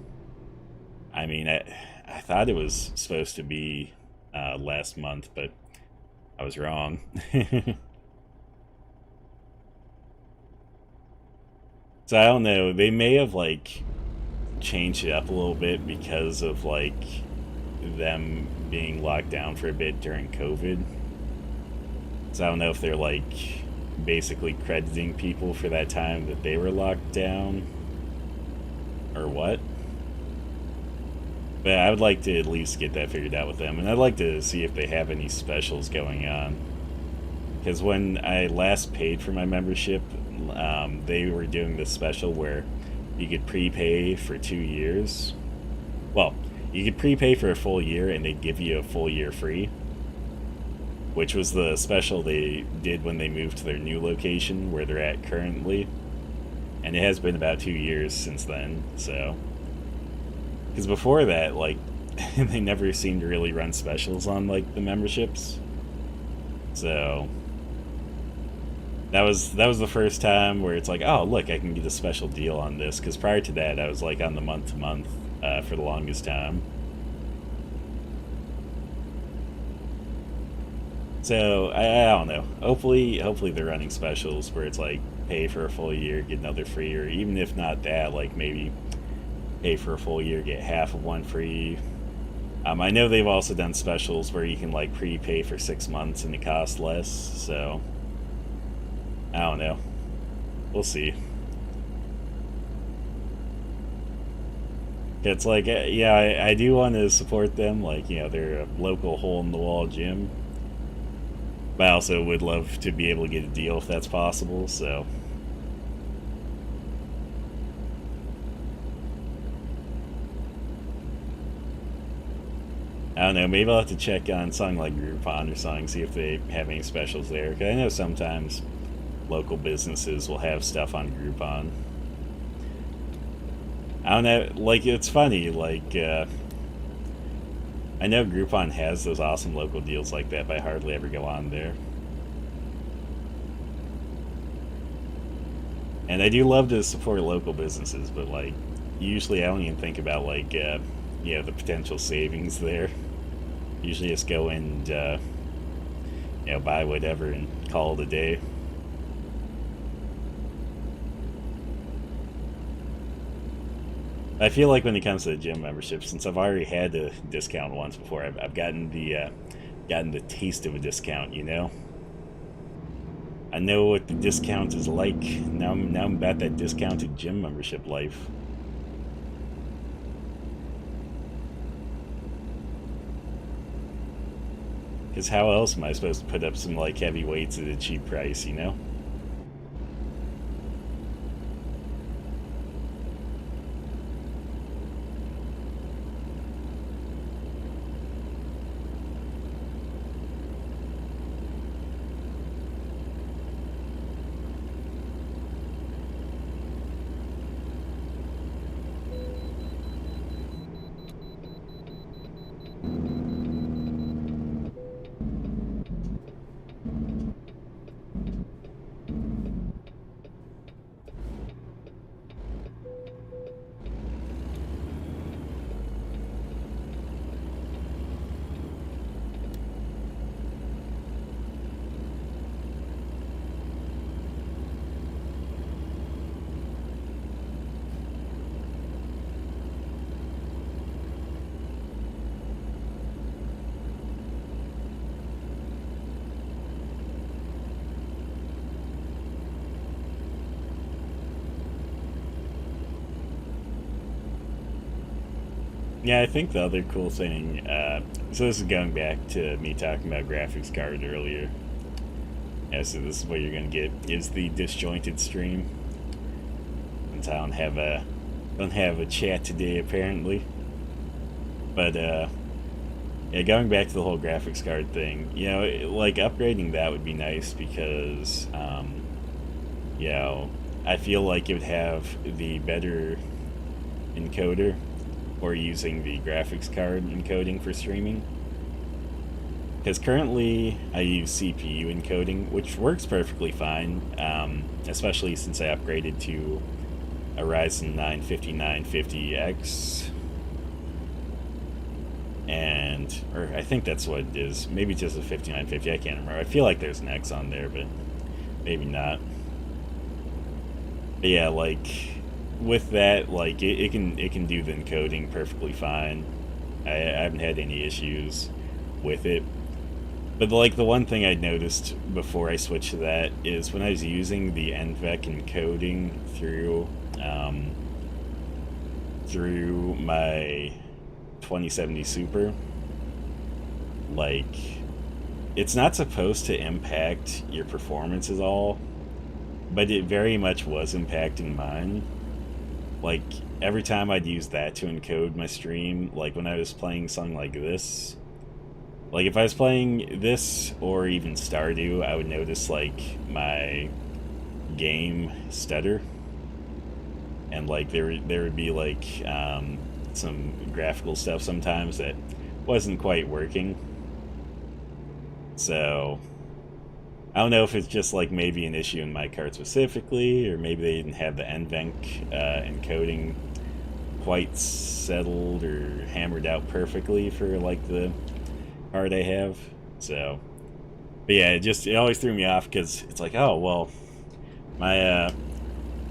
I mean, I thought it was supposed to be last month, but I was wrong. So I don't know. They may have like changed it up a little bit because of like them being locked down for a bit during COVID. So I don't know if they're like basically crediting people for that time that they were locked down or what. But I would like to at least get that figured out with them, and I'd like to see if they have any specials going on. Because when I last paid for my membership, they were doing this special where you could prepay for 2 years. Well, you could prepay for a full year and they'd give you a full year free, which was the special they did when they moved to their new location where they're at currently. And it has been about 2 years since then, so... Because before that, like, they never seemed to really run specials on, like, the memberships. So... That was the first time where it's like, oh, look, I can get a special deal on this. Because prior to that, I was, like, on the month-to-month for the longest time. So, I don't know. Hopefully they're running specials where it's, like, pay for a full year, get another free, or even if not that, like, maybe pay for a full year, get half of one free. I know they've also done specials where you can, like, prepay for 6 months and it costs less, so... I don't know. We'll see. It's like, yeah, I do want to support them. Like, you know, they're a local hole-in-the-wall gym. But I also would love to be able to get a deal if that's possible, so... I don't know, maybe I'll have to check on something like Groupon or something, see if they have any specials there. Because I know sometimes local businesses will have stuff on Groupon. I don't know, like, it's funny, like, I know Groupon has those awesome local deals like that, but I hardly ever go on there. And I do love to support local businesses, but, like, usually I don't even think about, like, you know, the potential savings there. Usually just go and, you know, buy whatever and call it a day. I feel like when it comes to the gym membership, since I've already had a discount once before, I've gotten the taste of a discount, you know? I know what the discount is like. Now I'm about that discounted gym membership life. Because how else am I supposed to put up some, like, heavy weights at a cheap price, you know? Yeah, I think the other cool thing, so this is going back to me talking about graphics card earlier. Yeah, so this is what you're going to get, is the disjointed stream. Since I don't have a chat today, apparently. But, yeah, going back to the whole graphics card thing, you know, like, upgrading that would be nice because, you know, I feel like it would have the better encoder, or using the graphics card encoding for streaming. Because currently I use CPU encoding, which works perfectly fine, especially since I upgraded to a Ryzen 9 5950X. or I think that's what it is. Maybe just a 5950. I can't remember. I feel like there's an X on there, but maybe not. But yeah, like with that, like it can do the encoding perfectly fine. I haven't had any issues with it. But like the one thing I noticed before I switched to that is when I was using the NVEC encoding through my 2070 Super, like it's not supposed to impact your performance at all, but it very much was impacting mine. Like every time I'd use that to encode my stream, like when I was playing something like this, like if I was playing this or even Stardew, I would notice like my game stutter, and like there would be like some graphical stuff sometimes that wasn't quite working. So I don't know if it's just like maybe an issue in my card specifically, or maybe they didn't have the NVENC encoding quite settled or hammered out perfectly for like the card I have. So, but yeah, it always threw me off because it's like, oh well, my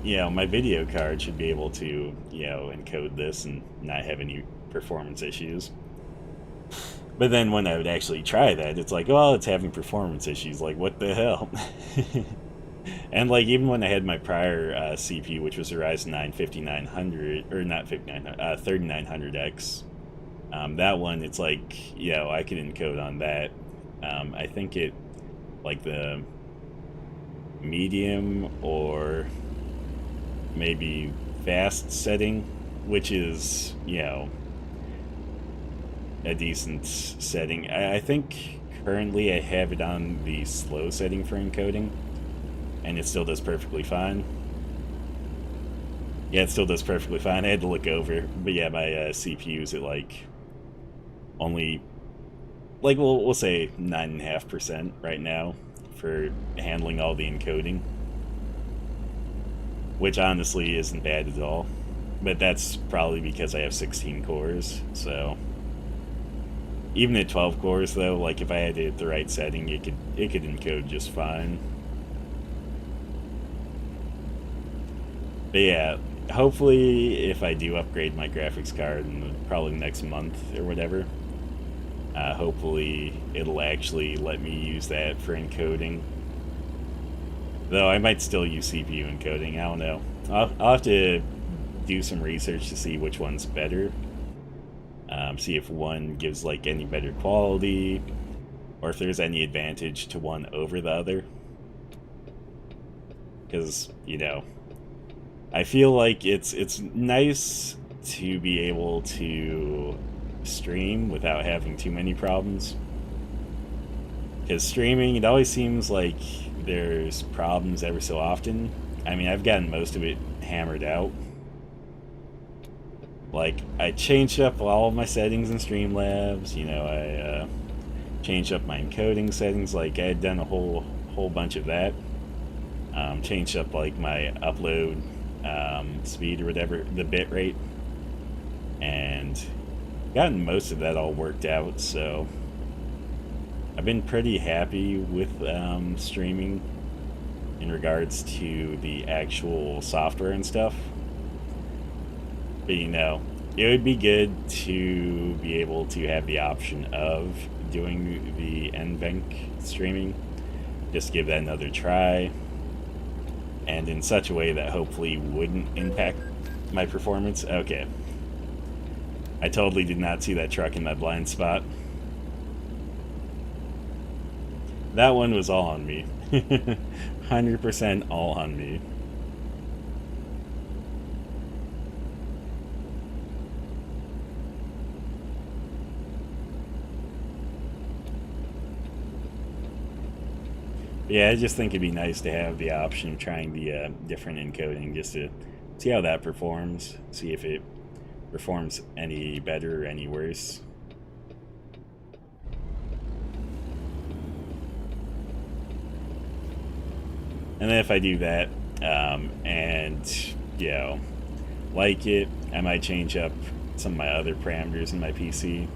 my video card should be able to encode this and not have any performance issues. But then when I would actually try that, it's like, well, it's having performance issues. Like, what the hell? And like even when I had my prior CPU, which was a Ryzen 9 5900, or not 5900, 3900X, that one, it's like, I could encode on that. I think it, like the medium or maybe fast setting, which is, a decent setting. I think currently I have it on the slow setting for encoding, and it still does perfectly fine. Yeah, it still does perfectly fine. I had to look over, but yeah, my CPU is at like only, like we'll say 9.5% right now for handling all the encoding, which honestly isn't bad at all. But that's probably because I have 16 cores, so even at 12 cores though, like if I had it at the right setting, it could encode just fine. But yeah, hopefully if I do upgrade my graphics card in probably next month or whatever, hopefully it'll actually let me use that for encoding. Though I might still use CPU encoding, I don't know. I'll have to do some research to see which one's better. See if one gives like any better quality, or if there's any advantage to one over the other. Because, I feel like it's nice to be able to stream without having too many problems. Because streaming, it always seems like there's problems every so often. I mean, I've gotten most of it hammered out. Like, I changed up all of my settings in Streamlabs, I changed up my encoding settings, like I had done a whole bunch of that. Changed up like my upload speed or whatever, the bit rate, and gotten most of that all worked out, so I've been pretty happy with streaming in regards to the actual software and stuff. But it would be good to be able to have the option of doing the NVENC streaming. Just give that another try, and in such a way that hopefully wouldn't impact my performance. Okay. I totally did not see that truck in my blind spot. That one was all on me. 100% all on me. Yeah, I just think it'd be nice to have the option of trying the different encoding just to see how that performs, see if it performs any better or any worse. And then if I do that, and, like it, I might change up some of my other parameters in my PC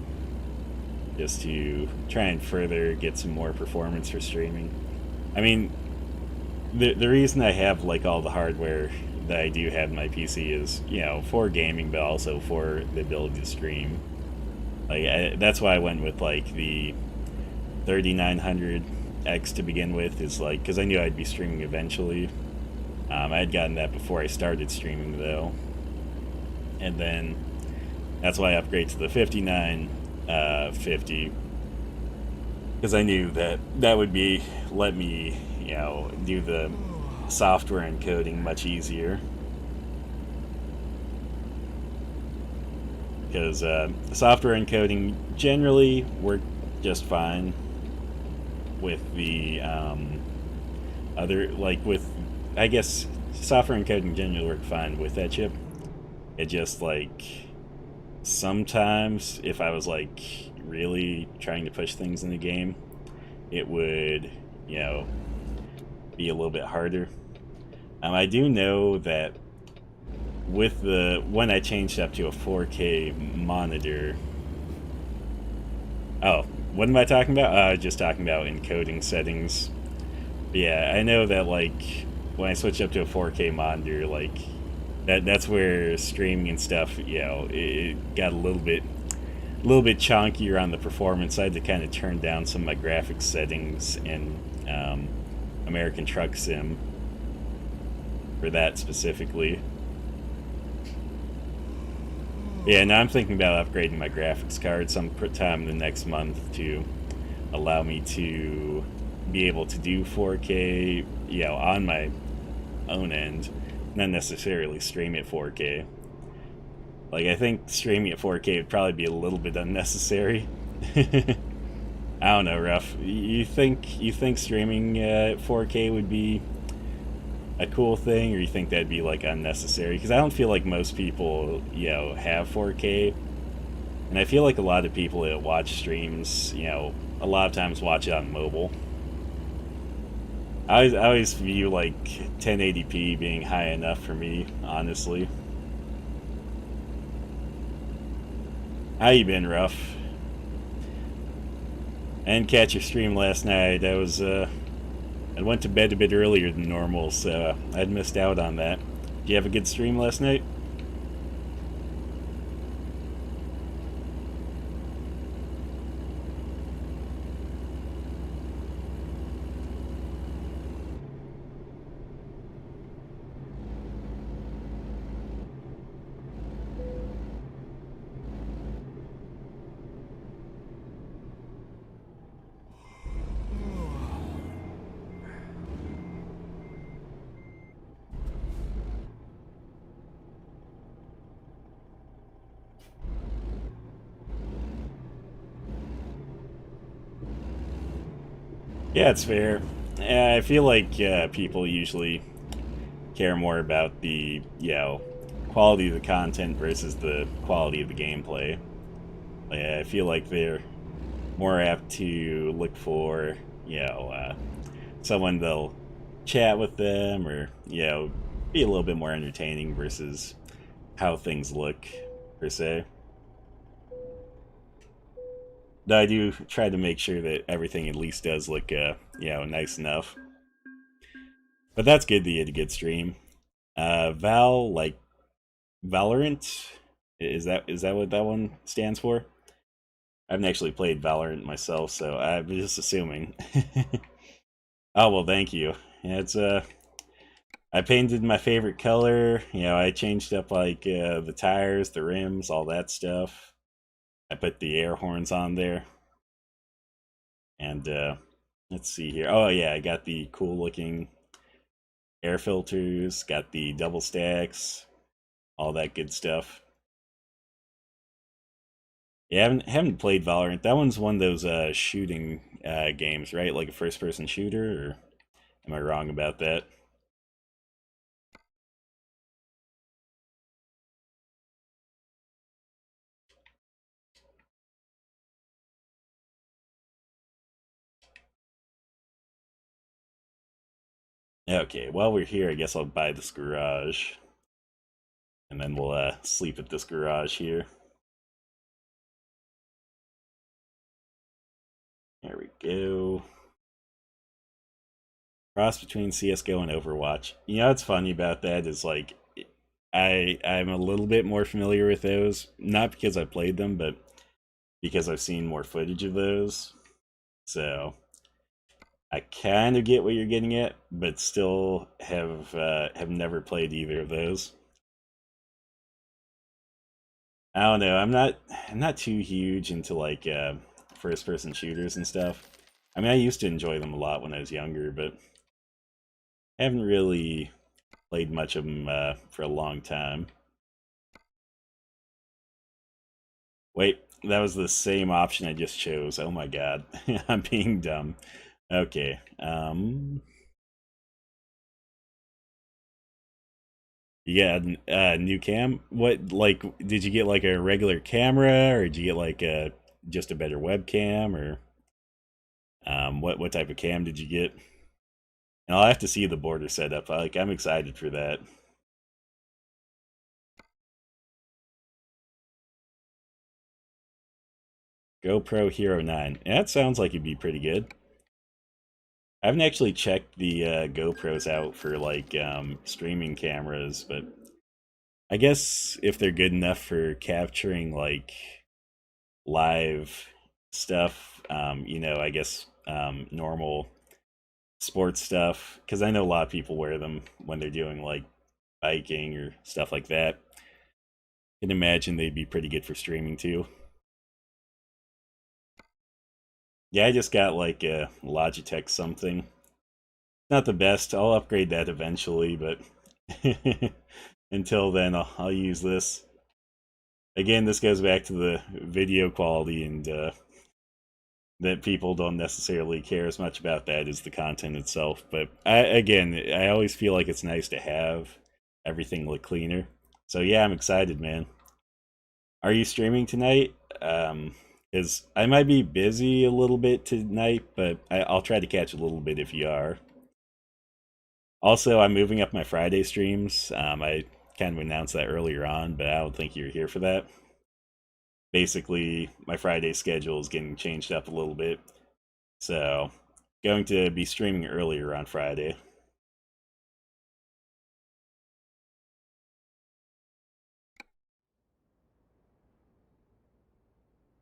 just to try and further get some more performance for streaming. I mean, the reason I have like all the hardware that I do have in my PC is, you know, for gaming, but also for the ability to stream. That's why I went with like the 3900X to begin with, is like because I knew I'd be streaming eventually. I had gotten that before I started streaming though, and then that's why I upgraded to the 5950, because I knew that that would be let me, you know, do the software encoding much easier. Because software encoding generally worked just fine with the other, like with, I guess software encoding generally worked fine with that chip. It just like sometimes if I was like really trying to push things in the game, it would, you know, be a little bit harder. I do know that with the when I changed up to a 4K monitor. Oh, what am I talking about? I was just talking about encoding settings. But yeah, I know that like when I switched up to a 4K monitor, like that's where streaming and stuff, you know, it got a little bit chonkier on the performance. I had to kind of turn down some of my graphics settings in American Truck Sim for that specifically. Yeah, now I'm thinking about upgrading my graphics card sometime in the next month to allow me to be able to do 4K, you know, on my own end, not necessarily stream at 4K. Like, I think streaming at 4K would probably be a little bit unnecessary. I don't know, Ruff. You think streaming at 4K would be a cool thing, or you think that'd be like unnecessary? Because I don't feel like most people, you know, have 4K, and I feel like a lot of people that watch streams, you know, a lot of times watch it on mobile. I always view like 1080p being high enough for me, honestly. How you been, Ruff? I didn't catch your stream last night. I went to bed a bit earlier than normal, so I'd missed out on that. Did you have a good stream last night? Yeah, it's fair. I feel like people usually care more about the, you know, quality of the content versus the quality of the gameplay. I feel like they're more apt to look for, you know, someone they'll chat with them, or, you know, be a little bit more entertaining versus how things look, per se. Though I do try to make sure that everything at least does look, you know, nice enough. But that's good that you had a good stream. Like Valorant, is that what that one stands for? I haven't actually played Valorant myself, so I'm just assuming. Oh well, thank you. Yeah, it's I painted my favorite color. You know, I changed up like the tires, the rims, all that stuff. I put the air horns on there, and let's see here. Oh yeah, I got the cool looking air filters, got the double stacks, all that good stuff. Yeah, haven't played Valorant. That one's one of those shooting games, right? Like a first person shooter, or am I wrong about that? Okay, while we're here, I guess I'll buy this garage, and then we'll sleep at this garage here. go cross between CS:GO and Overwatch. You know what's funny about that is like I'm a little bit more familiar with those, not because I played them, but because I've seen more footage of those. So I kind of get what you're getting at, but still have never played either of those. I don't know. I'm not too huge into like first person shooters and stuff. I mean, I used to enjoy them a lot when I was younger, but I haven't really played much of them for a long time. Wait, that was the same option I just chose. Oh my god, I'm being dumb. Okay, yeah, new cam. What like did you get like a regular camera, or did you get like a just a better webcam, or what type of cam did you get? And I'll have to see the border setup. Like I'm excited for that. GoPro Hero 9. Yeah, that sounds like it'd be pretty good. I haven't actually checked the GoPros out for like streaming cameras, but I guess if they're good enough for capturing like live stuff, I guess normal sports stuff, because I know a lot of people wear them when they're doing like biking or stuff like that. I can imagine they'd be pretty good for streaming too. Yeah, I just got like a Logitech something. Not the best. I'll upgrade that eventually, but until then, I'll use this. Again, this goes back to the video quality, and that people don't necessarily care as much about that as the content itself. But I always feel like it's nice to have everything look cleaner. So yeah, I'm excited, man. Are you streaming tonight? Because I might be busy a little bit tonight, but I'll try to catch a little bit if you are. Also, I'm moving up my Friday streams. I kind of announced that earlier on, but I don't think you're here for that. Basically, my Friday schedule is getting changed up a little bit. So, going to be streaming earlier on Friday.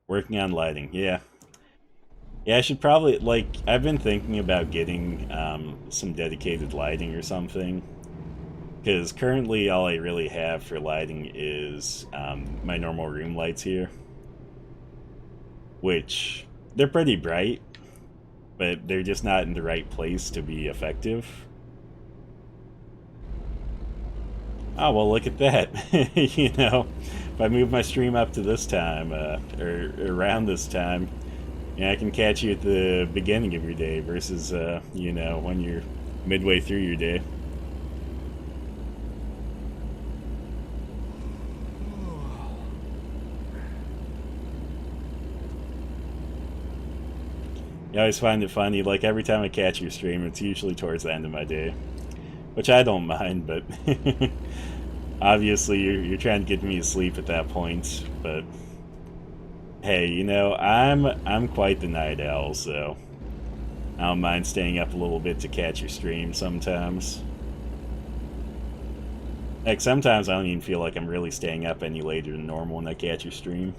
Working on lighting, yeah. Yeah, I should probably, like, I've been thinking about getting some dedicated lighting or something. Because currently, all I really have for lighting is my normal room lights here, which they're pretty bright, but they're just not in the right place to be effective. Oh, well, look at that. If I move my stream up to this time, or around this time, I can catch you at the beginning of your day versus, when you're midway through your day. I always find it funny, like every time I catch your stream, it's usually towards the end of my day, which I don't mind, but obviously you're trying to get me to sleep at that point. But hey, I'm quite the night owl, so I don't mind staying up a little bit to catch your stream sometimes. Like sometimes I don't even feel like I'm really staying up any later than normal when I catch your stream.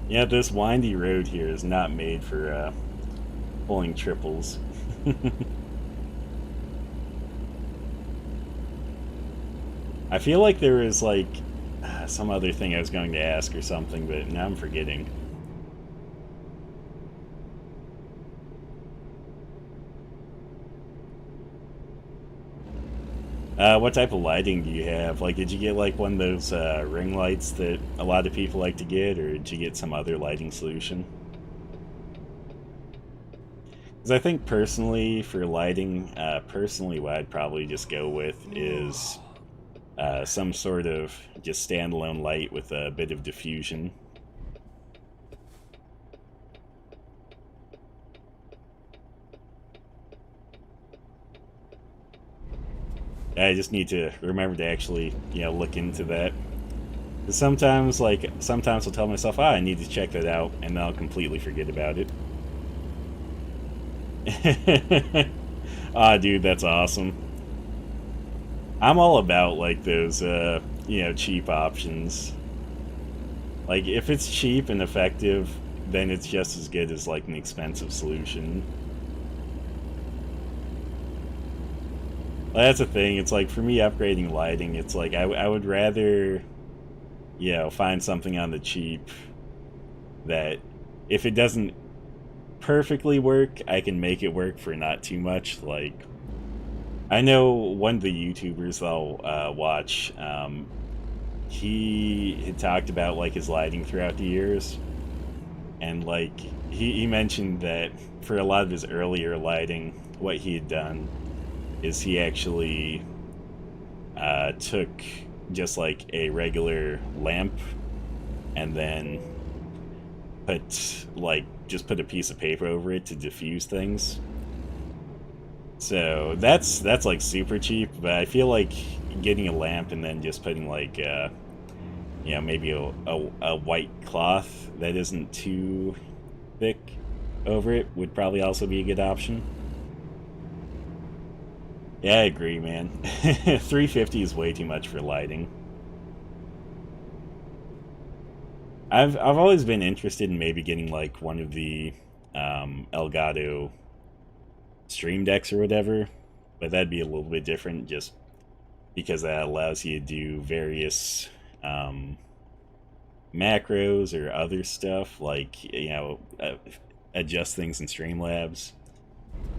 Yeah, this windy road here is not made for pulling triples. I feel like there was like some other thing I was going to ask or something, but now I'm forgetting. What type of lighting do you have? Like, did you get like one of those ring lights that a lot of people like to get, or did you get some other lighting solution? Because I think personally, for lighting, what I'd probably just go with is some sort of just standalone light with a bit of diffusion. I just need to remember to actually, look into that. Sometimes, sometimes I'll tell myself, I need to check that out, and then I'll completely forget about it. Ah, dude, that's awesome. I'm all about, like, those, cheap options. Like, if it's cheap and effective, then it's just as good as, like, an expensive solution. Well, that's the thing, it's like, for me, upgrading lighting, it's like, I would rather, find something on the cheap that, if it doesn't perfectly work, I can make it work for not too much. Like, I know one of the YouTubers I'll watch, he had talked about, like, his lighting throughout the years, and, like, he mentioned that for a lot of his earlier lighting, what he had done is he actually took just, like, a regular lamp and then put a piece of paper over it to diffuse things. So that's like super cheap, but I feel like getting a lamp and then just putting, like, maybe a white cloth that isn't too thick over it would probably also be a good option. Yeah, I agree, man. 350 is way too much for lighting. I've always been interested in maybe getting, like, one of the Elgato stream decks or whatever, but that'd be a little bit different just because that allows you to do various macros or other stuff, like, adjust things in Streamlabs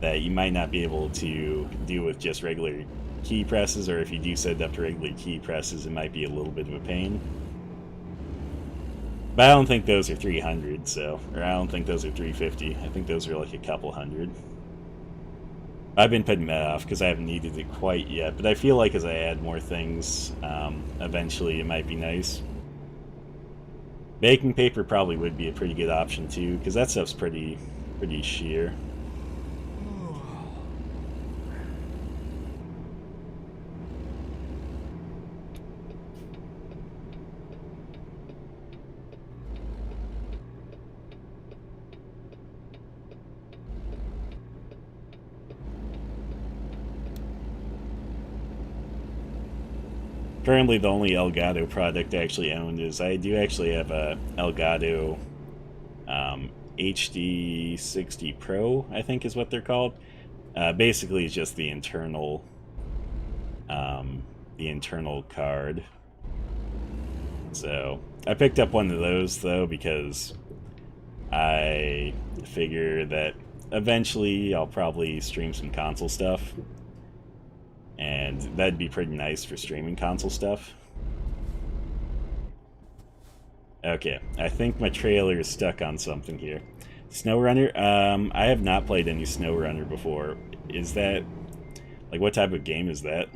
that you might not be able to do with just regular key presses, or if you do set it up to regular key presses, it might be a little bit of a pain. But I don't think those are 300, or I don't think those are 350. I think those are like a couple hundred. I've been putting that off because I haven't needed it quite yet, but I feel like as I add more things, eventually it might be nice. Baking paper probably would be a pretty good option too, because that stuff's pretty sheer. Currently, the only Elgato product I actually own is I do actually have a Elgato HD60 Pro, I think is what they're called. Basically, it's just the internal card. So I picked up one of those though because I figure that eventually I'll probably stream some console stuff, and that'd be pretty nice for streaming console stuff. Okay, I think my trailer is stuck on something here. SnowRunner? I have not played any SnowRunner before. Is that, like, what type of game is that?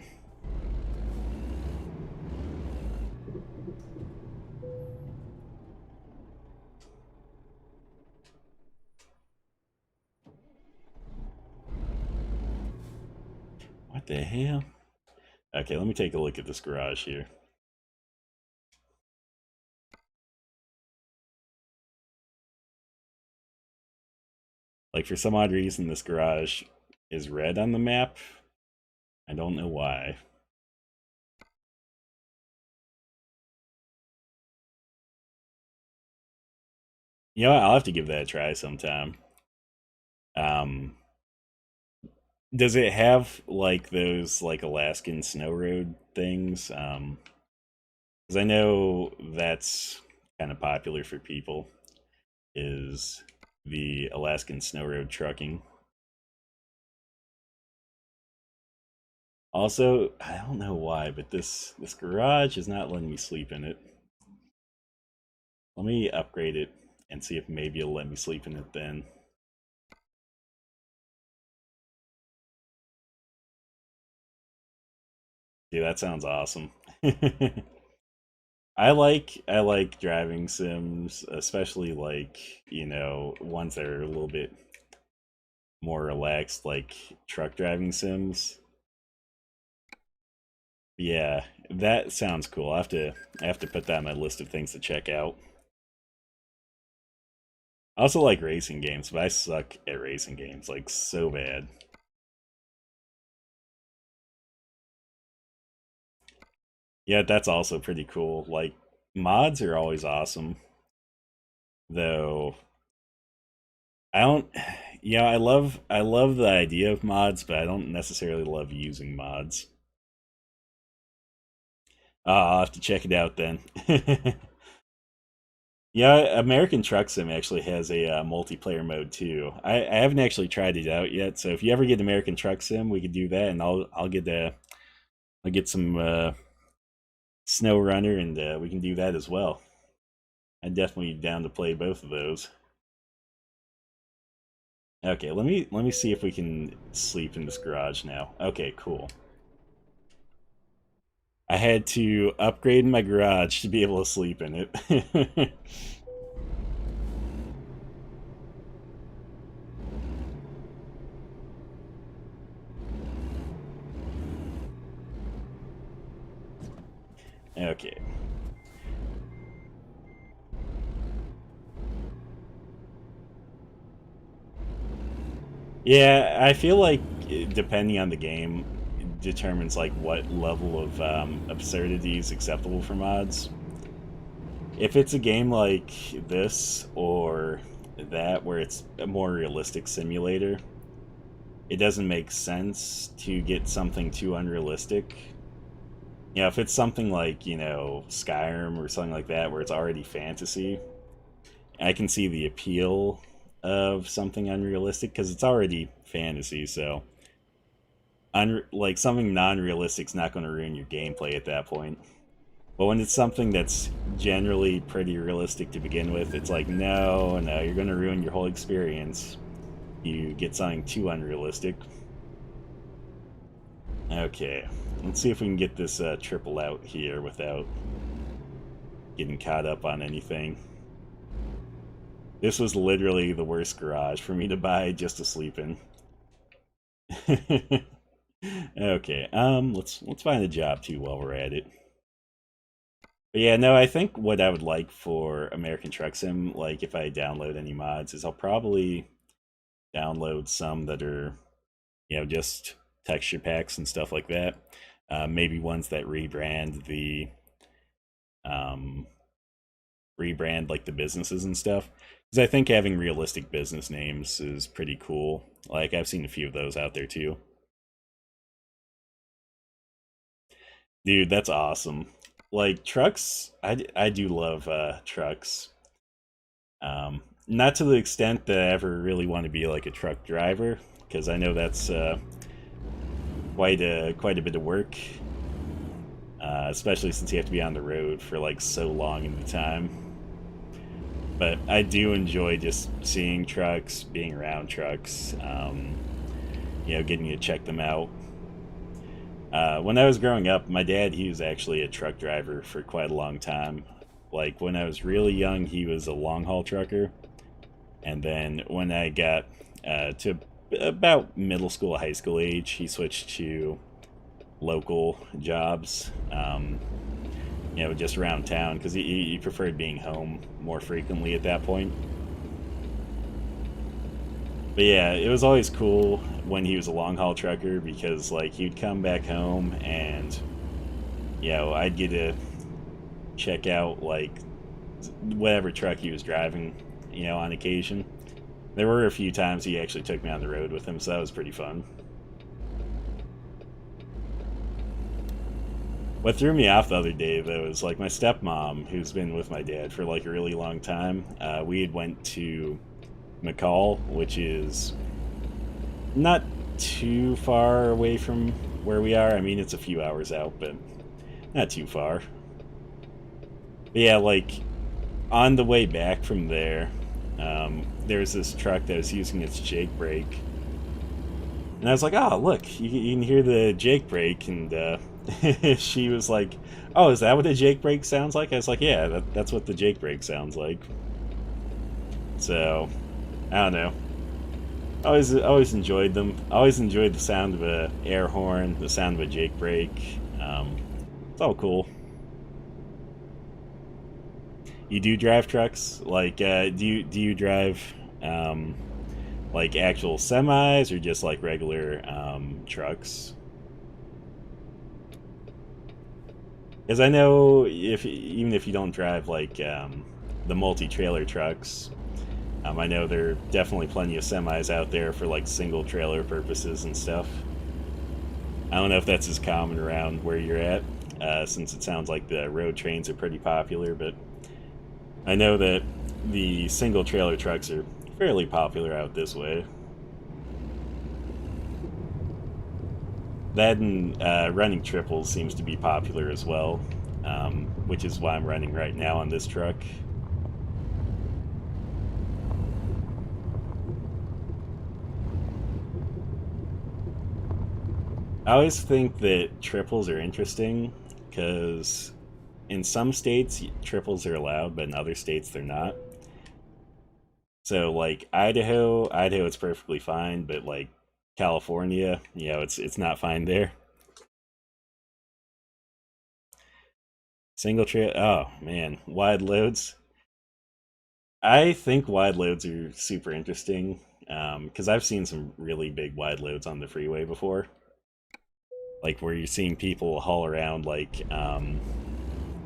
What the hell? Okay, let me take a look at this garage here. Like, for some odd reason, this garage is red on the map. I don't know why. You know what? I'll have to give that a try sometime. Um, does it have, like, those, like, Alaskan snow road things? Because I know that's kind of popular for people, is the Alaskan snow road trucking. Also, I don't know why, but this garage is not letting me sleep in it. Let me upgrade it and see if maybe it'll let me sleep in it then. Dude, that sounds awesome. I like driving sims, especially, like, ones that are a little bit more relaxed, like truck driving sims. Yeah, that sounds cool. I have to put that on my list of things to check out. I also like racing games, but I suck at racing games, like so bad. Yeah, that's also pretty cool. Like mods are always awesome, though I don't yeah, I love the idea of mods, but I don't necessarily love using mods. I'll have to check it out then. Yeah, American Truck Sim actually has a multiplayer mode too. I haven't actually tried it out yet, so if you ever get American Truck Sim, we could do that, and I'll get some Snow Runner, and we can do that as well. I'm definitely down to play both of those. Okay, let me see if we can sleep in this garage now. Okay, cool. I had to upgrade my garage to be able to sleep in it. Okay. Yeah, I feel like depending on the game determines like what level of absurdity is acceptable for mods. If it's a game like this or that where it's a more realistic simulator, it doesn't make sense to get something too unrealistic. You know, if it's something like, Skyrim or something like that where it's already fantasy, I can see the appeal of something unrealistic because it's already fantasy, so like something non-realistic is not going to ruin your gameplay at that point. But when it's something that's generally pretty realistic to begin with, it's like, no, no, you're going to ruin your whole experience. You get something too unrealistic. Okay, let's see if we can get this triple out here without getting caught up on anything. This was literally the worst garage for me to buy just to sleep in. Okay, let's find a job too while we're at it. But yeah, no, I think what I would like for American Truck Sim, like if I download any mods, is I'll probably download some that are, just texture packs and stuff like that. Maybe ones that um, rebrand like the businesses and stuff. Because I think having realistic business names is pretty cool. Like I've seen a few of those out there too. Dude, that's awesome. Like trucks, I do love trucks. Not to the extent that I ever really want to be like a truck driver, because I know that's quite a bit of work, especially since you have to be on the road for like so long in the time. But I do enjoy just seeing trucks, being around trucks, getting to check them out. When I was growing up, my dad, he was actually a truck driver for quite a long time. Like when I was really young, he was a long haul trucker. And then when I got to about middle school, high school age, he switched to local jobs, just around town because he preferred being home more frequently at that point. But yeah, it was always cool when he was a long haul trucker because like he'd come back home and I'd get to check out like whatever truck he was driving, on occasion. There were a few times he actually took me on the road with him, so that was pretty fun. What threw me off the other day though is like my stepmom, who's been with my dad for like a really long time. We had went to McCall, which is not too far away from where we are. I mean, it's a few hours out, but not too far. But yeah, like on the way back from there, there was this truck that was using its Jake brake, and I was like, "Oh, look, you can hear the Jake brake." And she was like, "Oh, is that what a Jake brake sounds like?" I was like, "Yeah, that's what the Jake brake sounds like." So, I don't know. Always enjoyed them. Always enjoyed the sound of a air horn, the sound of a Jake brake. It's all cool. You do drive trucks? Like, do you drive like actual semis or just like regular trucks? Because I know if even if you don't drive like the multi-trailer trucks, I know there are definitely plenty of semis out there for like single trailer purposes and stuff. I don't know if that's as common around where you're at, since it sounds like the road trains are pretty popular, but I know that the single trailer trucks are fairly popular out this way. That and running triples seems to be popular as well, which is why I'm running right now on this truck. I always think that triples are interesting because in some states triples are allowed, but in other states they're not. So like Idaho, it's perfectly fine, but like California, it's not fine there. Single trail. Oh man, wide loads. I think wide loads are super interesting because I've seen some really big wide loads on the freeway before, like where you're seeing people haul around like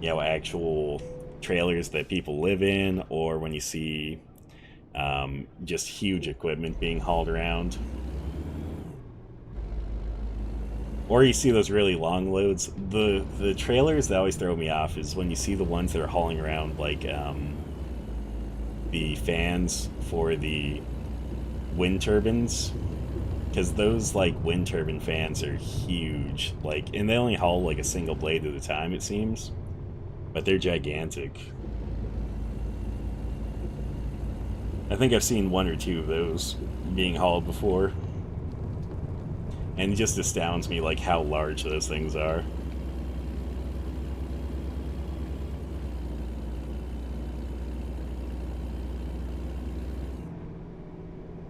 actual trailers that people live in, or when you see just huge equipment being hauled around. Or you see those really long loads. The trailers that always throw me off is when you see the ones that are hauling around like the fans for the wind turbines, because those like wind turbine fans are huge. Like, and they only haul like a single blade at a time, it seems, but they're gigantic. I think I've seen one or two of those being hauled before, and it just astounds me like how large those things are.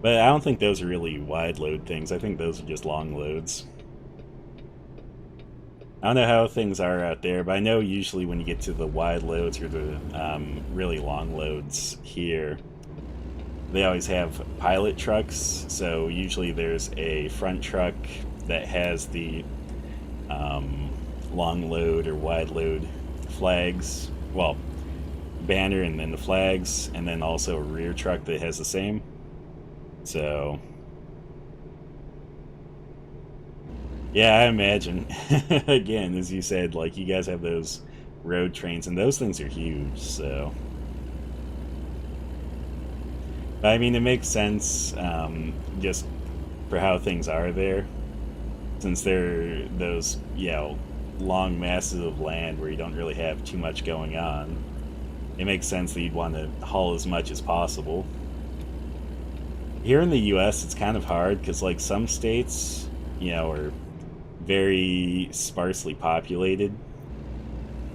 But I don't think those are really wide load things. I think those are just long loads. I don't know how things are out there, but I know usually when you get to the wide loads or the really long loads here, they always have pilot trucks. So usually there's a front truck that has the long load or wide load flags, well, banner and then the flags, and then also a rear truck that has the same. So yeah, I imagine. Again, as you said, like you guys have those road trains, and those things are huge. So, I mean, it makes sense, just for how things are there, since they're those long masses of land where you don't really have too much going on. It makes sense that you'd want to haul as much as possible. Here in the U.S., it's kind of hard because, like, some states, are very sparsely populated.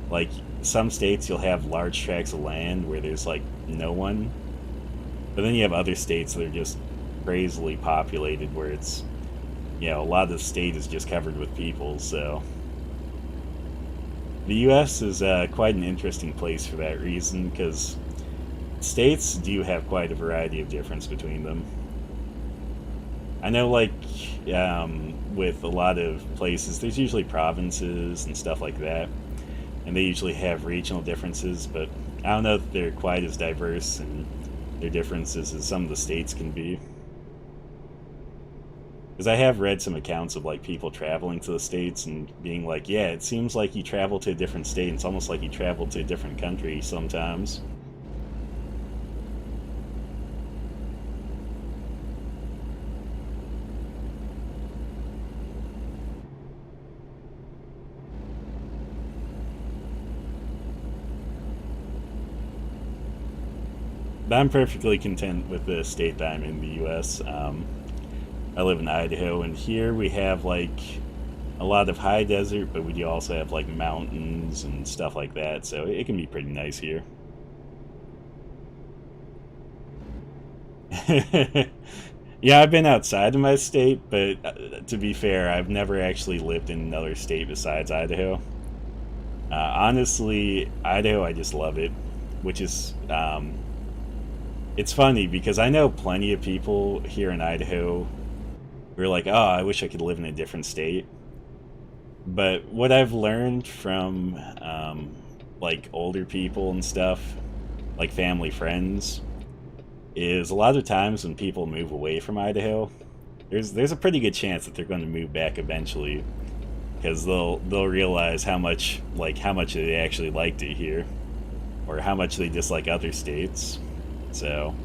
Like, some states you'll have large tracts of land where there's, like, no one. But then you have other states that are just crazily populated where it's, a lot of the state is just covered with people, so. The U.S. is quite an interesting place for that reason, because states do have quite a variety of difference between them. I know, like, with a lot of places, there's usually provinces and stuff like that, and they usually have regional differences, but I don't know if they're quite as diverse in their differences as some of the states can be. Because I have read some accounts of, like, people traveling to the states and being like, yeah, it seems like you travel to a different state, and it's almost like you travel to a different country sometimes. But I'm perfectly content with the state that I'm in the U.S. I live in Idaho, and here we have like a lot of high desert, but we do also have like mountains and stuff like that, so it can be pretty nice here. Yeah, I've been outside of my state, but to be fair, I've never actually lived in another state besides Idaho. Honestly, Idaho, I just love it, which is it's funny because I know plenty of people here in Idaho who are like, "Oh, I wish I could live in a different state." But what I've learned from like older people and stuff, like family friends, is a lot of times when people move away from Idaho, there's a pretty good chance that they're going to move back eventually because they'll realize how much they actually liked it here, or how much they dislike other states. So,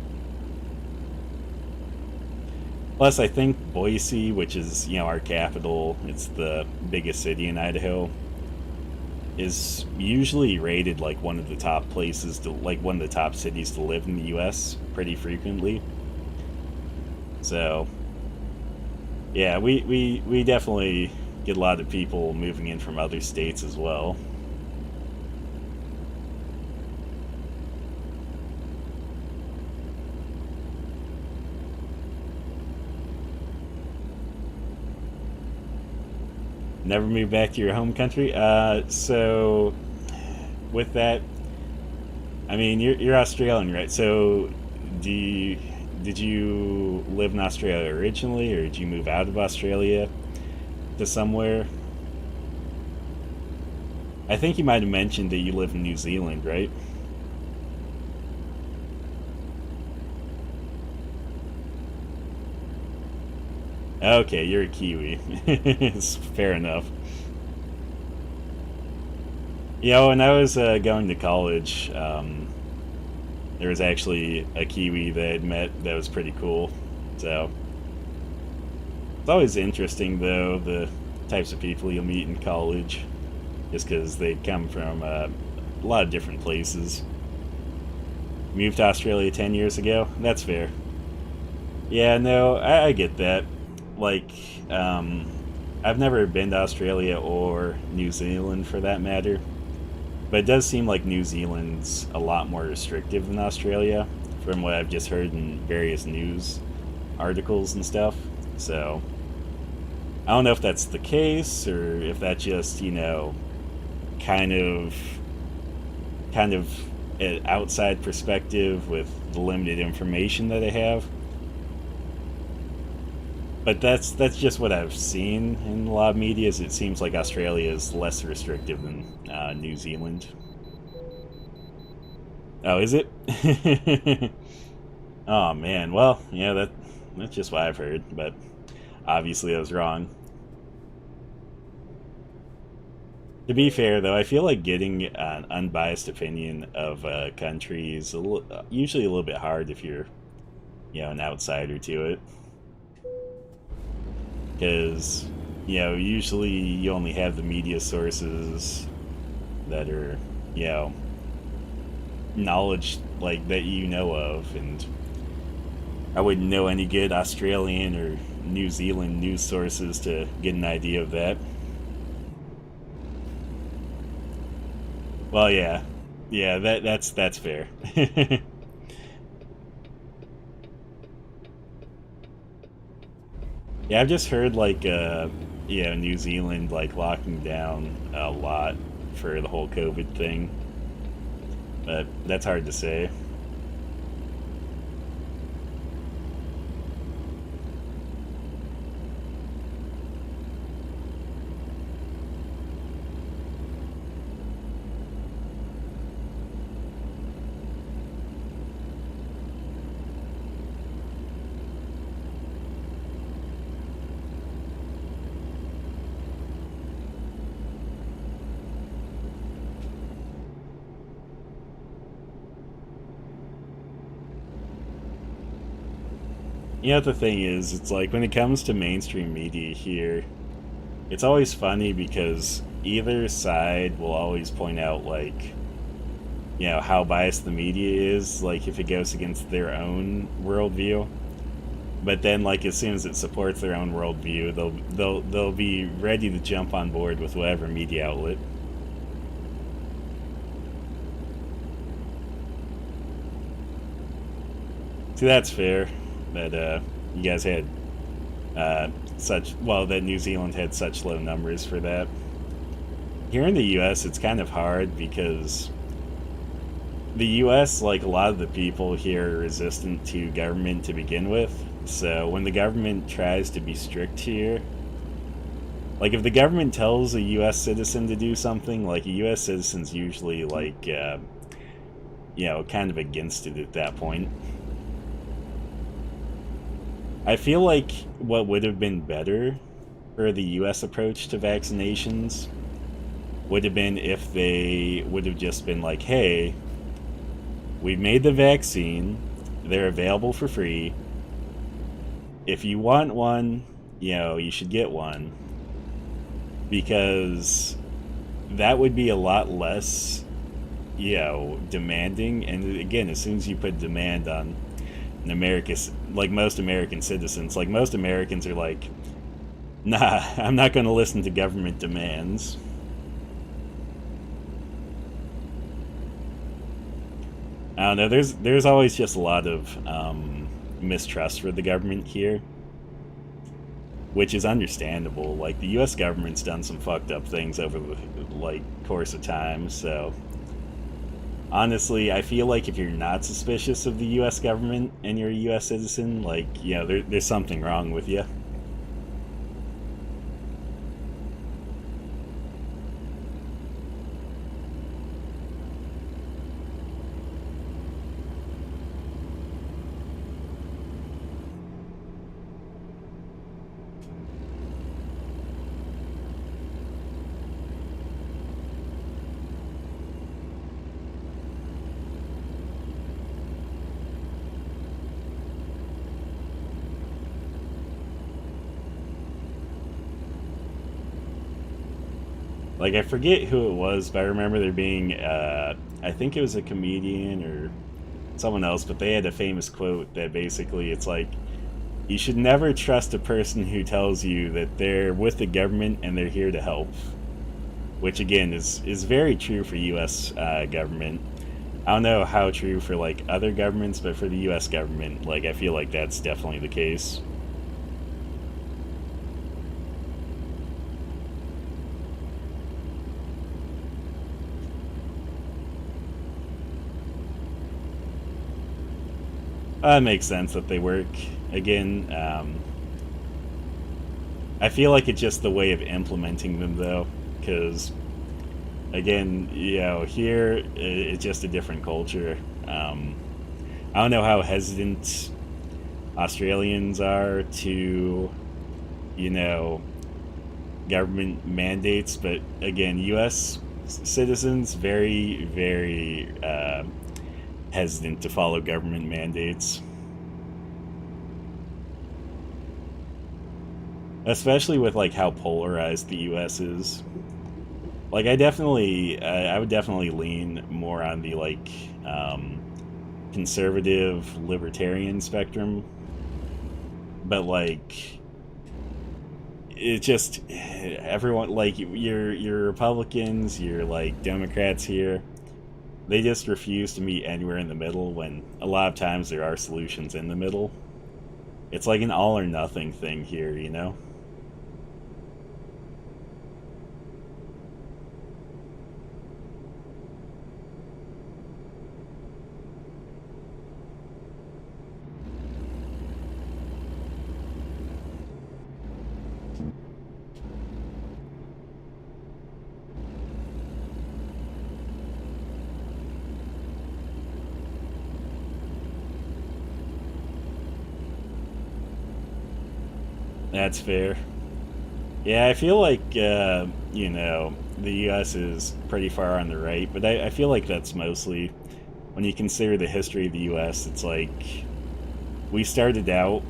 plus I think Boise, which is our capital, it's the biggest city in Idaho, is usually rated like one of the top places to like one of the top cities to live in the U.S. pretty frequently. So, yeah, we definitely get a lot of people moving in from other states as well. Never move back to your home country. So with that, I mean, you're Australian, right? So do you, did you live in Australia originally, or did you move out of Australia to somewhere? I think you might have mentioned that you live in New Zealand, right? Okay, you're a Kiwi. It's fair enough. When I was going to college, there was actually a Kiwi that I'd met that was pretty cool. So it's always interesting, though, the types of people you'll meet in college, just because they come from a lot of different places. Moved to Australia 10 years ago? That's fair. Yeah, no, I get that. Like, um, I've never been to Australia or New Zealand for that matter, but it does seem like New Zealand's a lot more restrictive than Australia, from what I've just heard in various news articles and stuff. So, I don't know if that's the case or if that just, kind of kind of an outside perspective with the limited information that I have. But that's just what I've seen in a lot of media. Is it seems like Australia is less restrictive than New Zealand. Oh, is it? Oh man. Well, yeah, that's just what I've heard. But obviously, I was wrong. To be fair, though, I feel like getting an unbiased opinion of a country is usually a little bit hard if you're, an outsider to it, because usually you only have the media sources that are you know knowledge like that of, and I wouldn't know any good Australian or New Zealand news sources to get an idea of that. Well, yeah, yeah, that's fair. Yeah, I've just heard like New Zealand like locking down a lot for the whole COVID thing, but that's hard to say. The thing is, it's like when it comes to mainstream media here, it's always funny because either side will always point out like how biased the media is, like if it goes against their own worldview. But then, like as soon as it supports their own worldview, they'll be ready to jump on board with whatever media outlet. See, that's fair. That you guys had that New Zealand had such low numbers for that. here in the US, it's kind of hard because the US, like a lot of the people here, are resistant to government to begin with. So when the government tries to be strict here, like if the government tells a US citizen to do something, like a US citizen's usually like, kind of against it at that point. I feel like what would have been better for the US approach to vaccinations would have been if they would have just been like, hey, we've made the vaccine, they're available for free. If you want one, you should get one. Because that would be a lot less, demanding. And again, as soon as you put demand on America, like most American citizens, like most Americans are like, nah, I'm not going to listen to government demands. I don't know, there's always just a lot of mistrust for the government here, which is understandable. Like, the US government's done some fucked up things over the, course of time, so honestly, I feel like if you're not suspicious of the US government and you're a US citizen, there's something wrong with you. Like, I forget who it was, but I remember there being, I think it was a comedian or someone else, but they had a famous quote that basically it's like, you should never trust a person who tells you that they're with the government and they're here to help. Which, again, is very true for U.S. Government. I don't know how true for, other governments, but for the U.S. government, I feel like that's definitely the case. It makes sense that they work. Again, I feel like it's just the way of implementing them, though, because, again, here it's just a different culture. I don't know how hesitant Australians are to, government mandates, but again, U.S. citizens very, very hesitant to follow government mandates. Especially with how polarized the US is. I would definitely lean more on the conservative libertarian spectrum. But it just, everyone, your Republicans, your Democrats here, they just refuse to meet anywhere in the middle, when a lot of times there are solutions in the middle. It's like an all or nothing thing here, That's fair. Yeah, I feel like, the US is pretty far on the right, but I feel like that's mostly, when you consider the history of the US, it's like, we started out,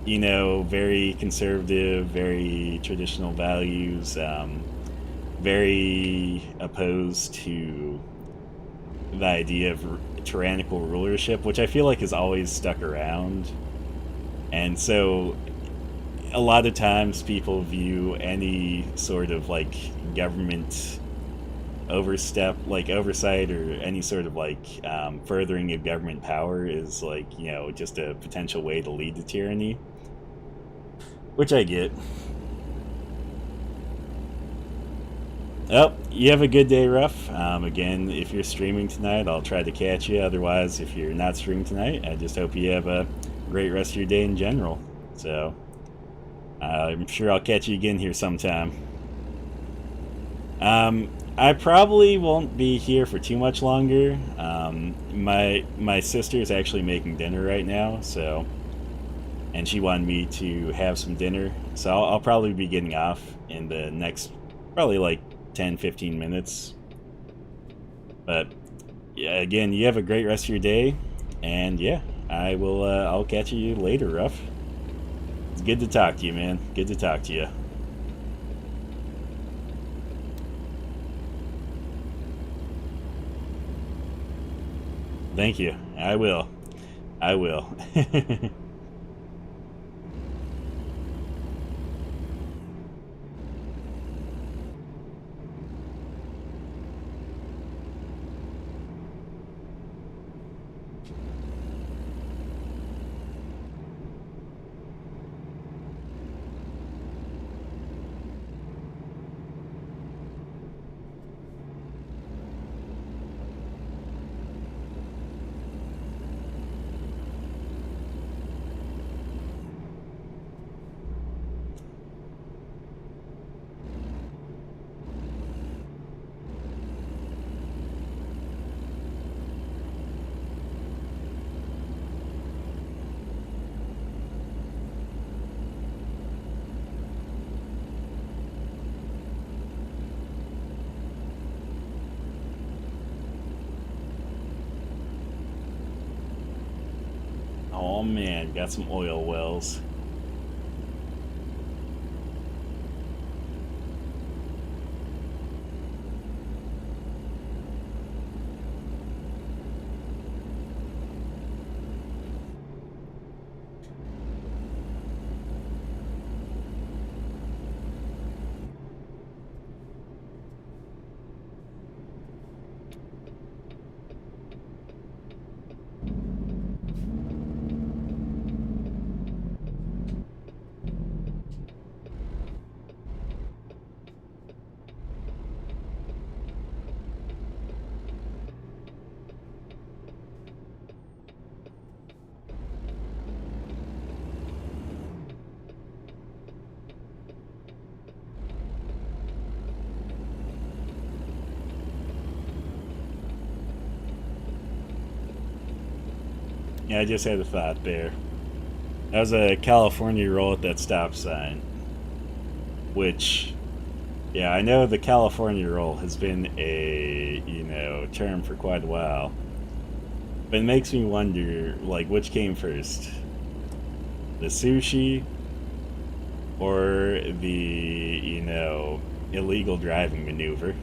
very conservative, very traditional values, very opposed to the idea of tyrannical rulership, which I feel like has always stuck around. And so a lot of times people view any sort of government oversight, or any sort of furthering of government power is just a potential way to lead to tyranny, which I get. Oh, you have a good day, Ruff. Again, if you're streaming tonight, I'll try to catch you. Otherwise, if you're not streaming tonight, I just hope you have a great rest of your day in general. So, I'm sure I'll catch you again here sometime. I probably won't be here for too much longer. My sister is actually making dinner right now, so, and she wanted me to have some dinner, so I'll probably be getting off in the next probably like 10-15 minutes. But yeah, again, you have a great rest of your day, and yeah, I'll catch you later, Ruff. It's good to talk to you, man. Good to talk to you. Thank you. I will. I will. Oh man, got some oil wells. Yeah, I just had a thought there. That was a California roll at that stop sign. Which, yeah, I know the California roll has been a, term for quite a while. But it makes me wonder, like, which came first? The sushi or the, illegal driving maneuver?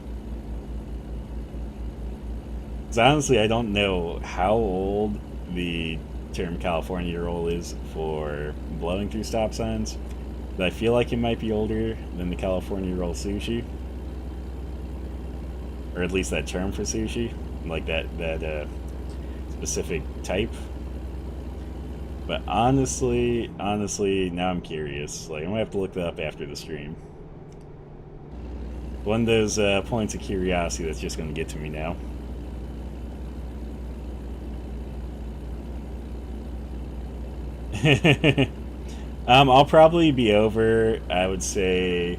Because honestly, I don't know how old the term California roll is for blowing through stop signs, but I feel like it might be older than the California roll sushi, or at least that term for sushi, like that specific type. But honestly, now I'm curious. Like, I'm gonna have to look that up after the stream. One of those points of curiosity that's just gonna get to me now. I'll probably be over, I would say,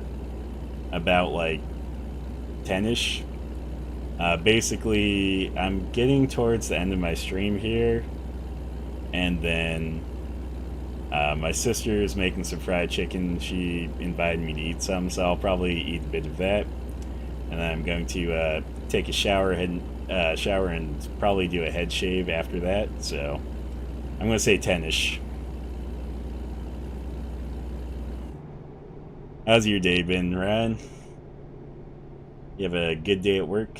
about like 10ish. Basically, I'm getting towards the end of my stream here, and then my sister is making some fried chicken. She invited me to eat some, so I'll probably eat a bit of that, and then I'm going to take a shower and probably do a head shave after that. So I'm going to say 10ish. How's your day been, Ryan? You have a good day at work?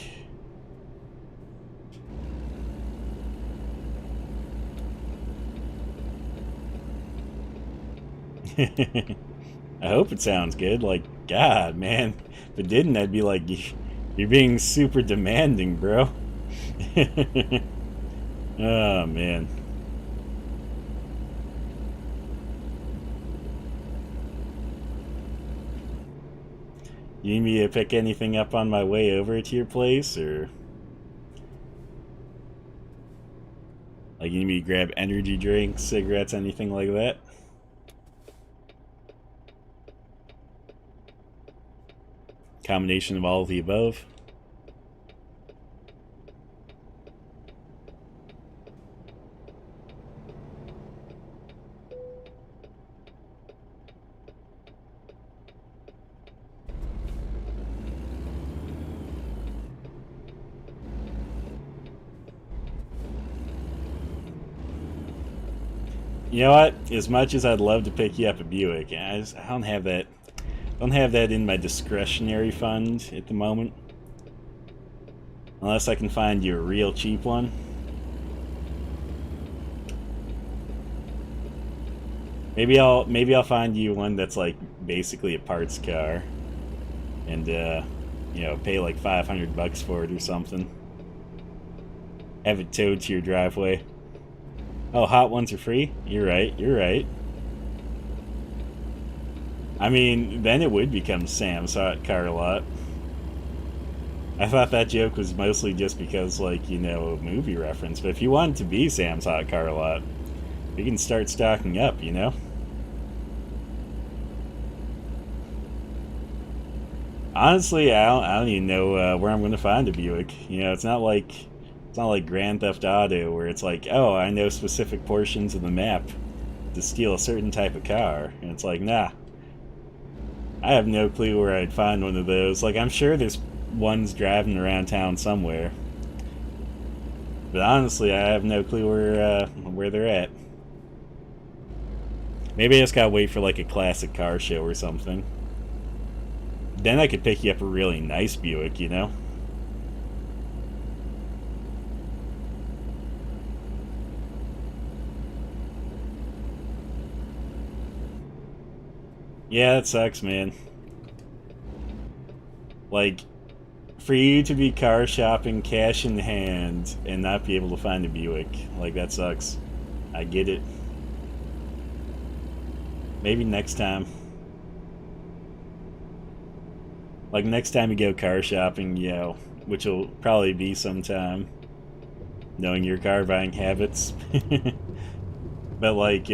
I hope it sounds good. Like, God, man. If it didn't, I'd be like, you're being super demanding, bro. Oh, man. You need me to pick anything up on my way over to your place, or like you need me to grab energy drinks, cigarettes, anything like that? Combination of all of the above? You know what? As much as I'd love to pick you up a Buick, I don't have that. Don't have that in my discretionary fund at the moment. Unless I can find you a real cheap one. Maybe I'll find you one that's like basically a parts car, and pay like $500 for it or something. Have it towed to your driveway. Oh, hot ones are free? You're right, you're right. I mean, then it would become Sam's Hot Car Lot. I thought that joke was mostly just because, like, a movie reference, but if you want it to be Sam's Hot Car Lot, we can start stocking up. Honestly, I don't even know where I'm going to find a Buick. It's not like Grand Theft Auto where it's like, oh, I know specific portions of the map to steal a certain type of car, and it's like, nah, I have no clue where I'd find one of those. Like, I'm sure there's ones driving around town somewhere, but honestly, I have no clue where they're at. Maybe I just gotta wait for like a classic car show or something. Then I could pick you up a really nice Buick. Yeah, that sucks, man. Like, for you to be car shopping cash in hand and not be able to find a Buick, like, that sucks. I get it. Maybe next time. Like, next time you go car shopping, which will probably be sometime, knowing your car buying habits. But, like,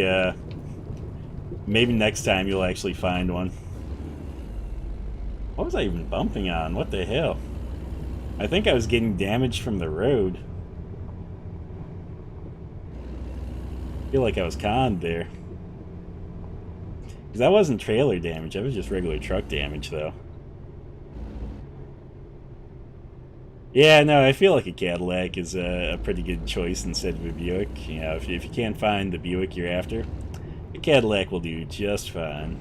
maybe next time you'll actually find one. What was I even bumping on? What the hell? I think I was getting damaged from the road. I feel like I was conned there. Because that wasn't trailer damage, that was just regular truck damage, though. Yeah, no, I feel like a Cadillac is a pretty good choice instead of a Buick. If you can't find the Buick you're after, a Cadillac will do just fine.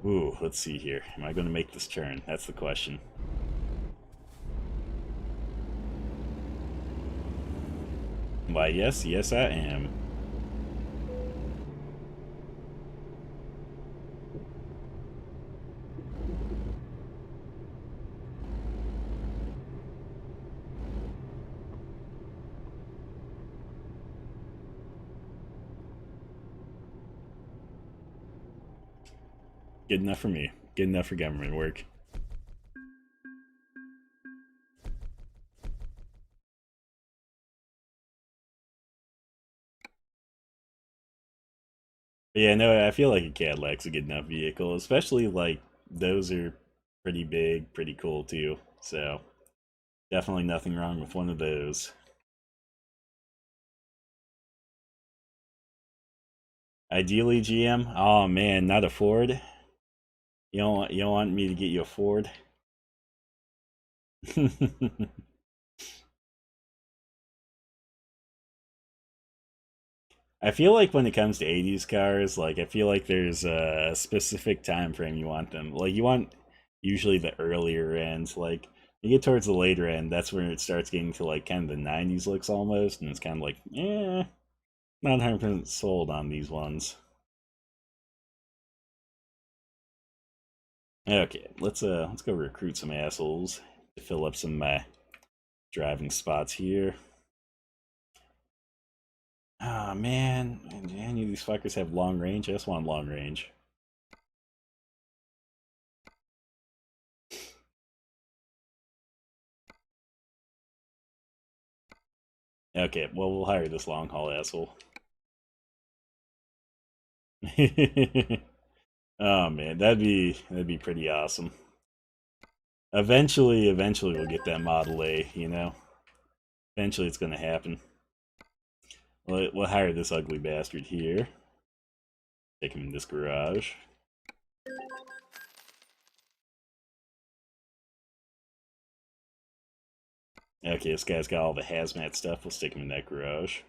Ooh, let's see here. Am I going to make this turn? That's the question. Why, yes, I am. Good enough for me. Good enough for government work. But yeah, no, I feel like a Cadillac's a good enough vehicle, especially like those are pretty big, pretty cool too. So definitely nothing wrong with one of those. Ideally, GM. Oh man, not a Ford. You don't want me to get you a Ford? I feel like when it comes to 80s cars, like I feel like there's a specific time frame you want them. Like you want usually the earlier ends. Like you get towards the later end, that's when it starts getting to like kind of the 90s looks almost, and it's kind of like, not 100% sold on these ones. Okay, let's go recruit some assholes to fill up some of my driving spots here. Ah, man, any of these fuckers have long range? I just want long range. Okay, well, we'll hire this long haul asshole. Oh man, that'd be pretty awesome. Eventually we'll get that Model A, you know? Eventually it's gonna happen. We'll hire this ugly bastard here. Take him in this garage. Okay, this guy's got all the hazmat stuff. We'll stick him in that garage.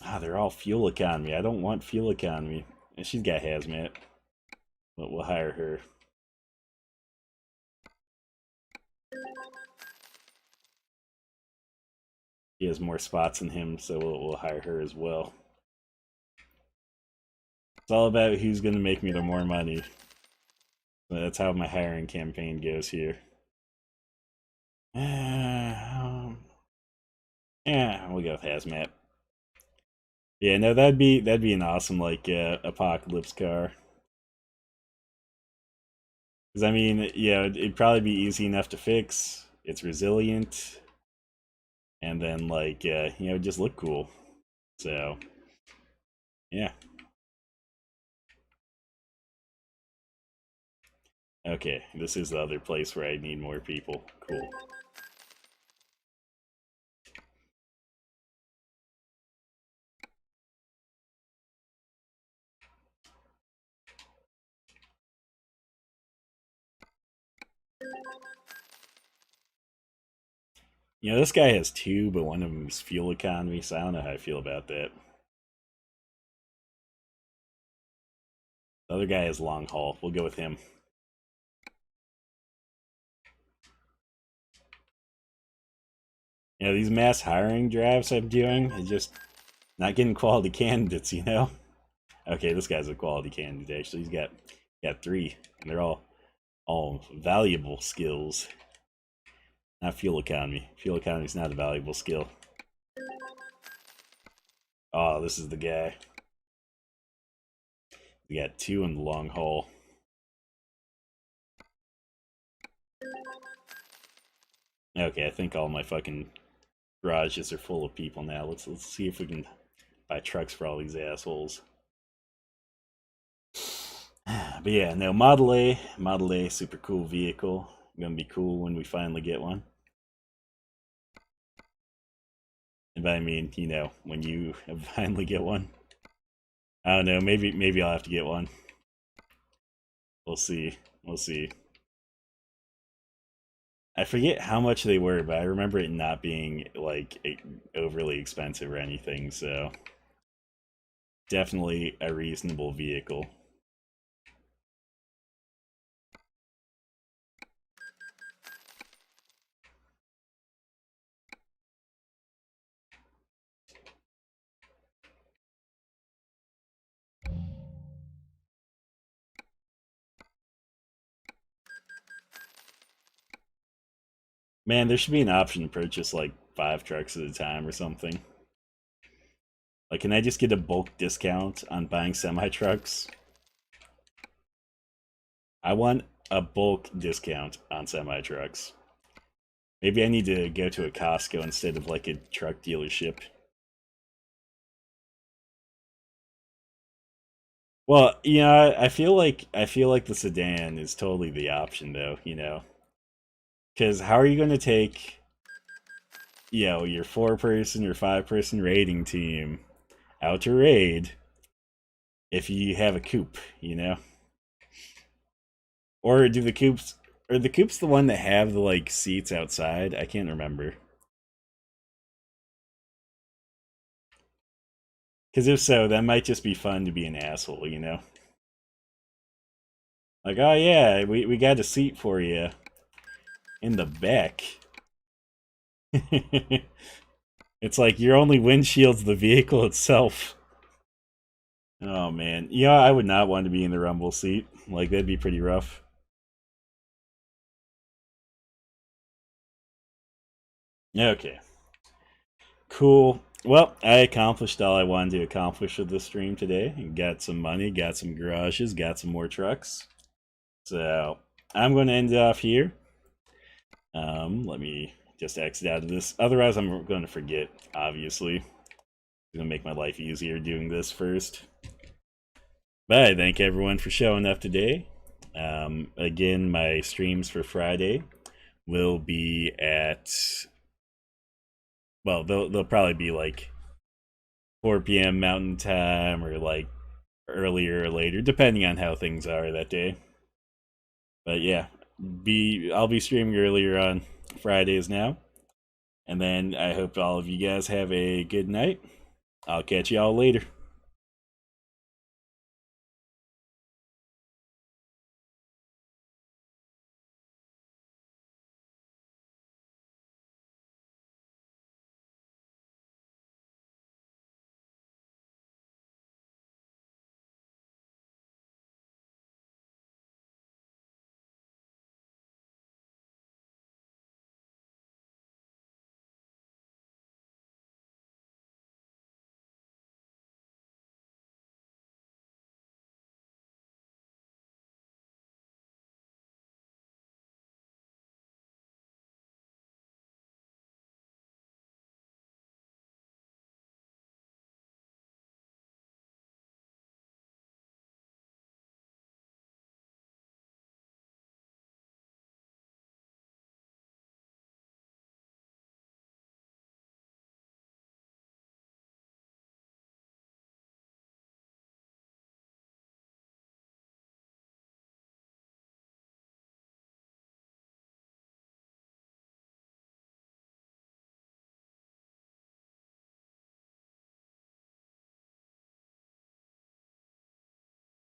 Ah, they're all fuel economy. I don't want fuel economy. And she's got hazmat. But we'll hire her. She has more spots than him, so we'll hire her as well. It's all about who's going to make me the more money. So that's how my hiring campaign goes here. Yeah, we'll go with hazmat. Yeah, no, that'd be an awesome like apocalypse car. Because I mean, yeah, it'd probably be easy enough to fix. It's resilient, and then like just look cool. So yeah. Okay, this is the other place where I need more people. Cool. You know, this guy has two, but one of them is fuel economy, so I don't know how I feel about that. The other guy is long haul. We'll go with him. You know, these mass hiring drives I'm doing is just not getting quality candidates, you know? Okay, this guy's a quality candidate, actually. He's got three, and they're all valuable skills. Not fuel economy. Fuel economy is not a valuable skill. Oh, this is the guy. We got two in the long haul. Okay, I think all my fucking garages are full of people now. Let's see if we can buy trucks for all these assholes. But yeah, no, Model A, super cool vehicle. Gonna be cool when we finally get one. And by I mean, when you finally get one. I don't know, maybe I'll have to get one. We'll see. We'll see. I forget how much they were, but I remember it not being like overly expensive or anything, so definitely a reasonable vehicle. Man, there should be an option to purchase like 5 trucks at a time or something. Like, can I just get a bulk discount on buying semi trucks? I want a bulk discount on semi trucks. Maybe I need to go to a Costco instead of like a truck dealership. Well, I feel like the sedan is totally the option though, because how are you going to take your 4 person or 5 person raiding team out to raid if you have a coupe, or do the coupes or the coupe's the one that have the like seats outside? I can't remember. Because if so, that might just be fun to be an asshole. Like, oh yeah, we got a seat for you in the back. It's like your only windshield's the vehicle itself. Oh man, I would not want to be in the rumble seat. Like that'd be pretty rough. Okay, cool. Well, I accomplished all I wanted to accomplish with this stream today. Got some money, got some garages, got some more trucks. So I'm going to end it off here. Let me just exit out of this. Otherwise, I'm going to forget, obviously. It's going to make my life easier doing this first. But I thank everyone for showing up today. Again, my streams for Friday will be at, well, they'll probably be like 4 p.m. Mountain Time or like earlier or later, depending on how things are that day. But yeah, I'll be streaming earlier on Fridays now. And then I hope all of you guys have a good night. I'll catch y'all later.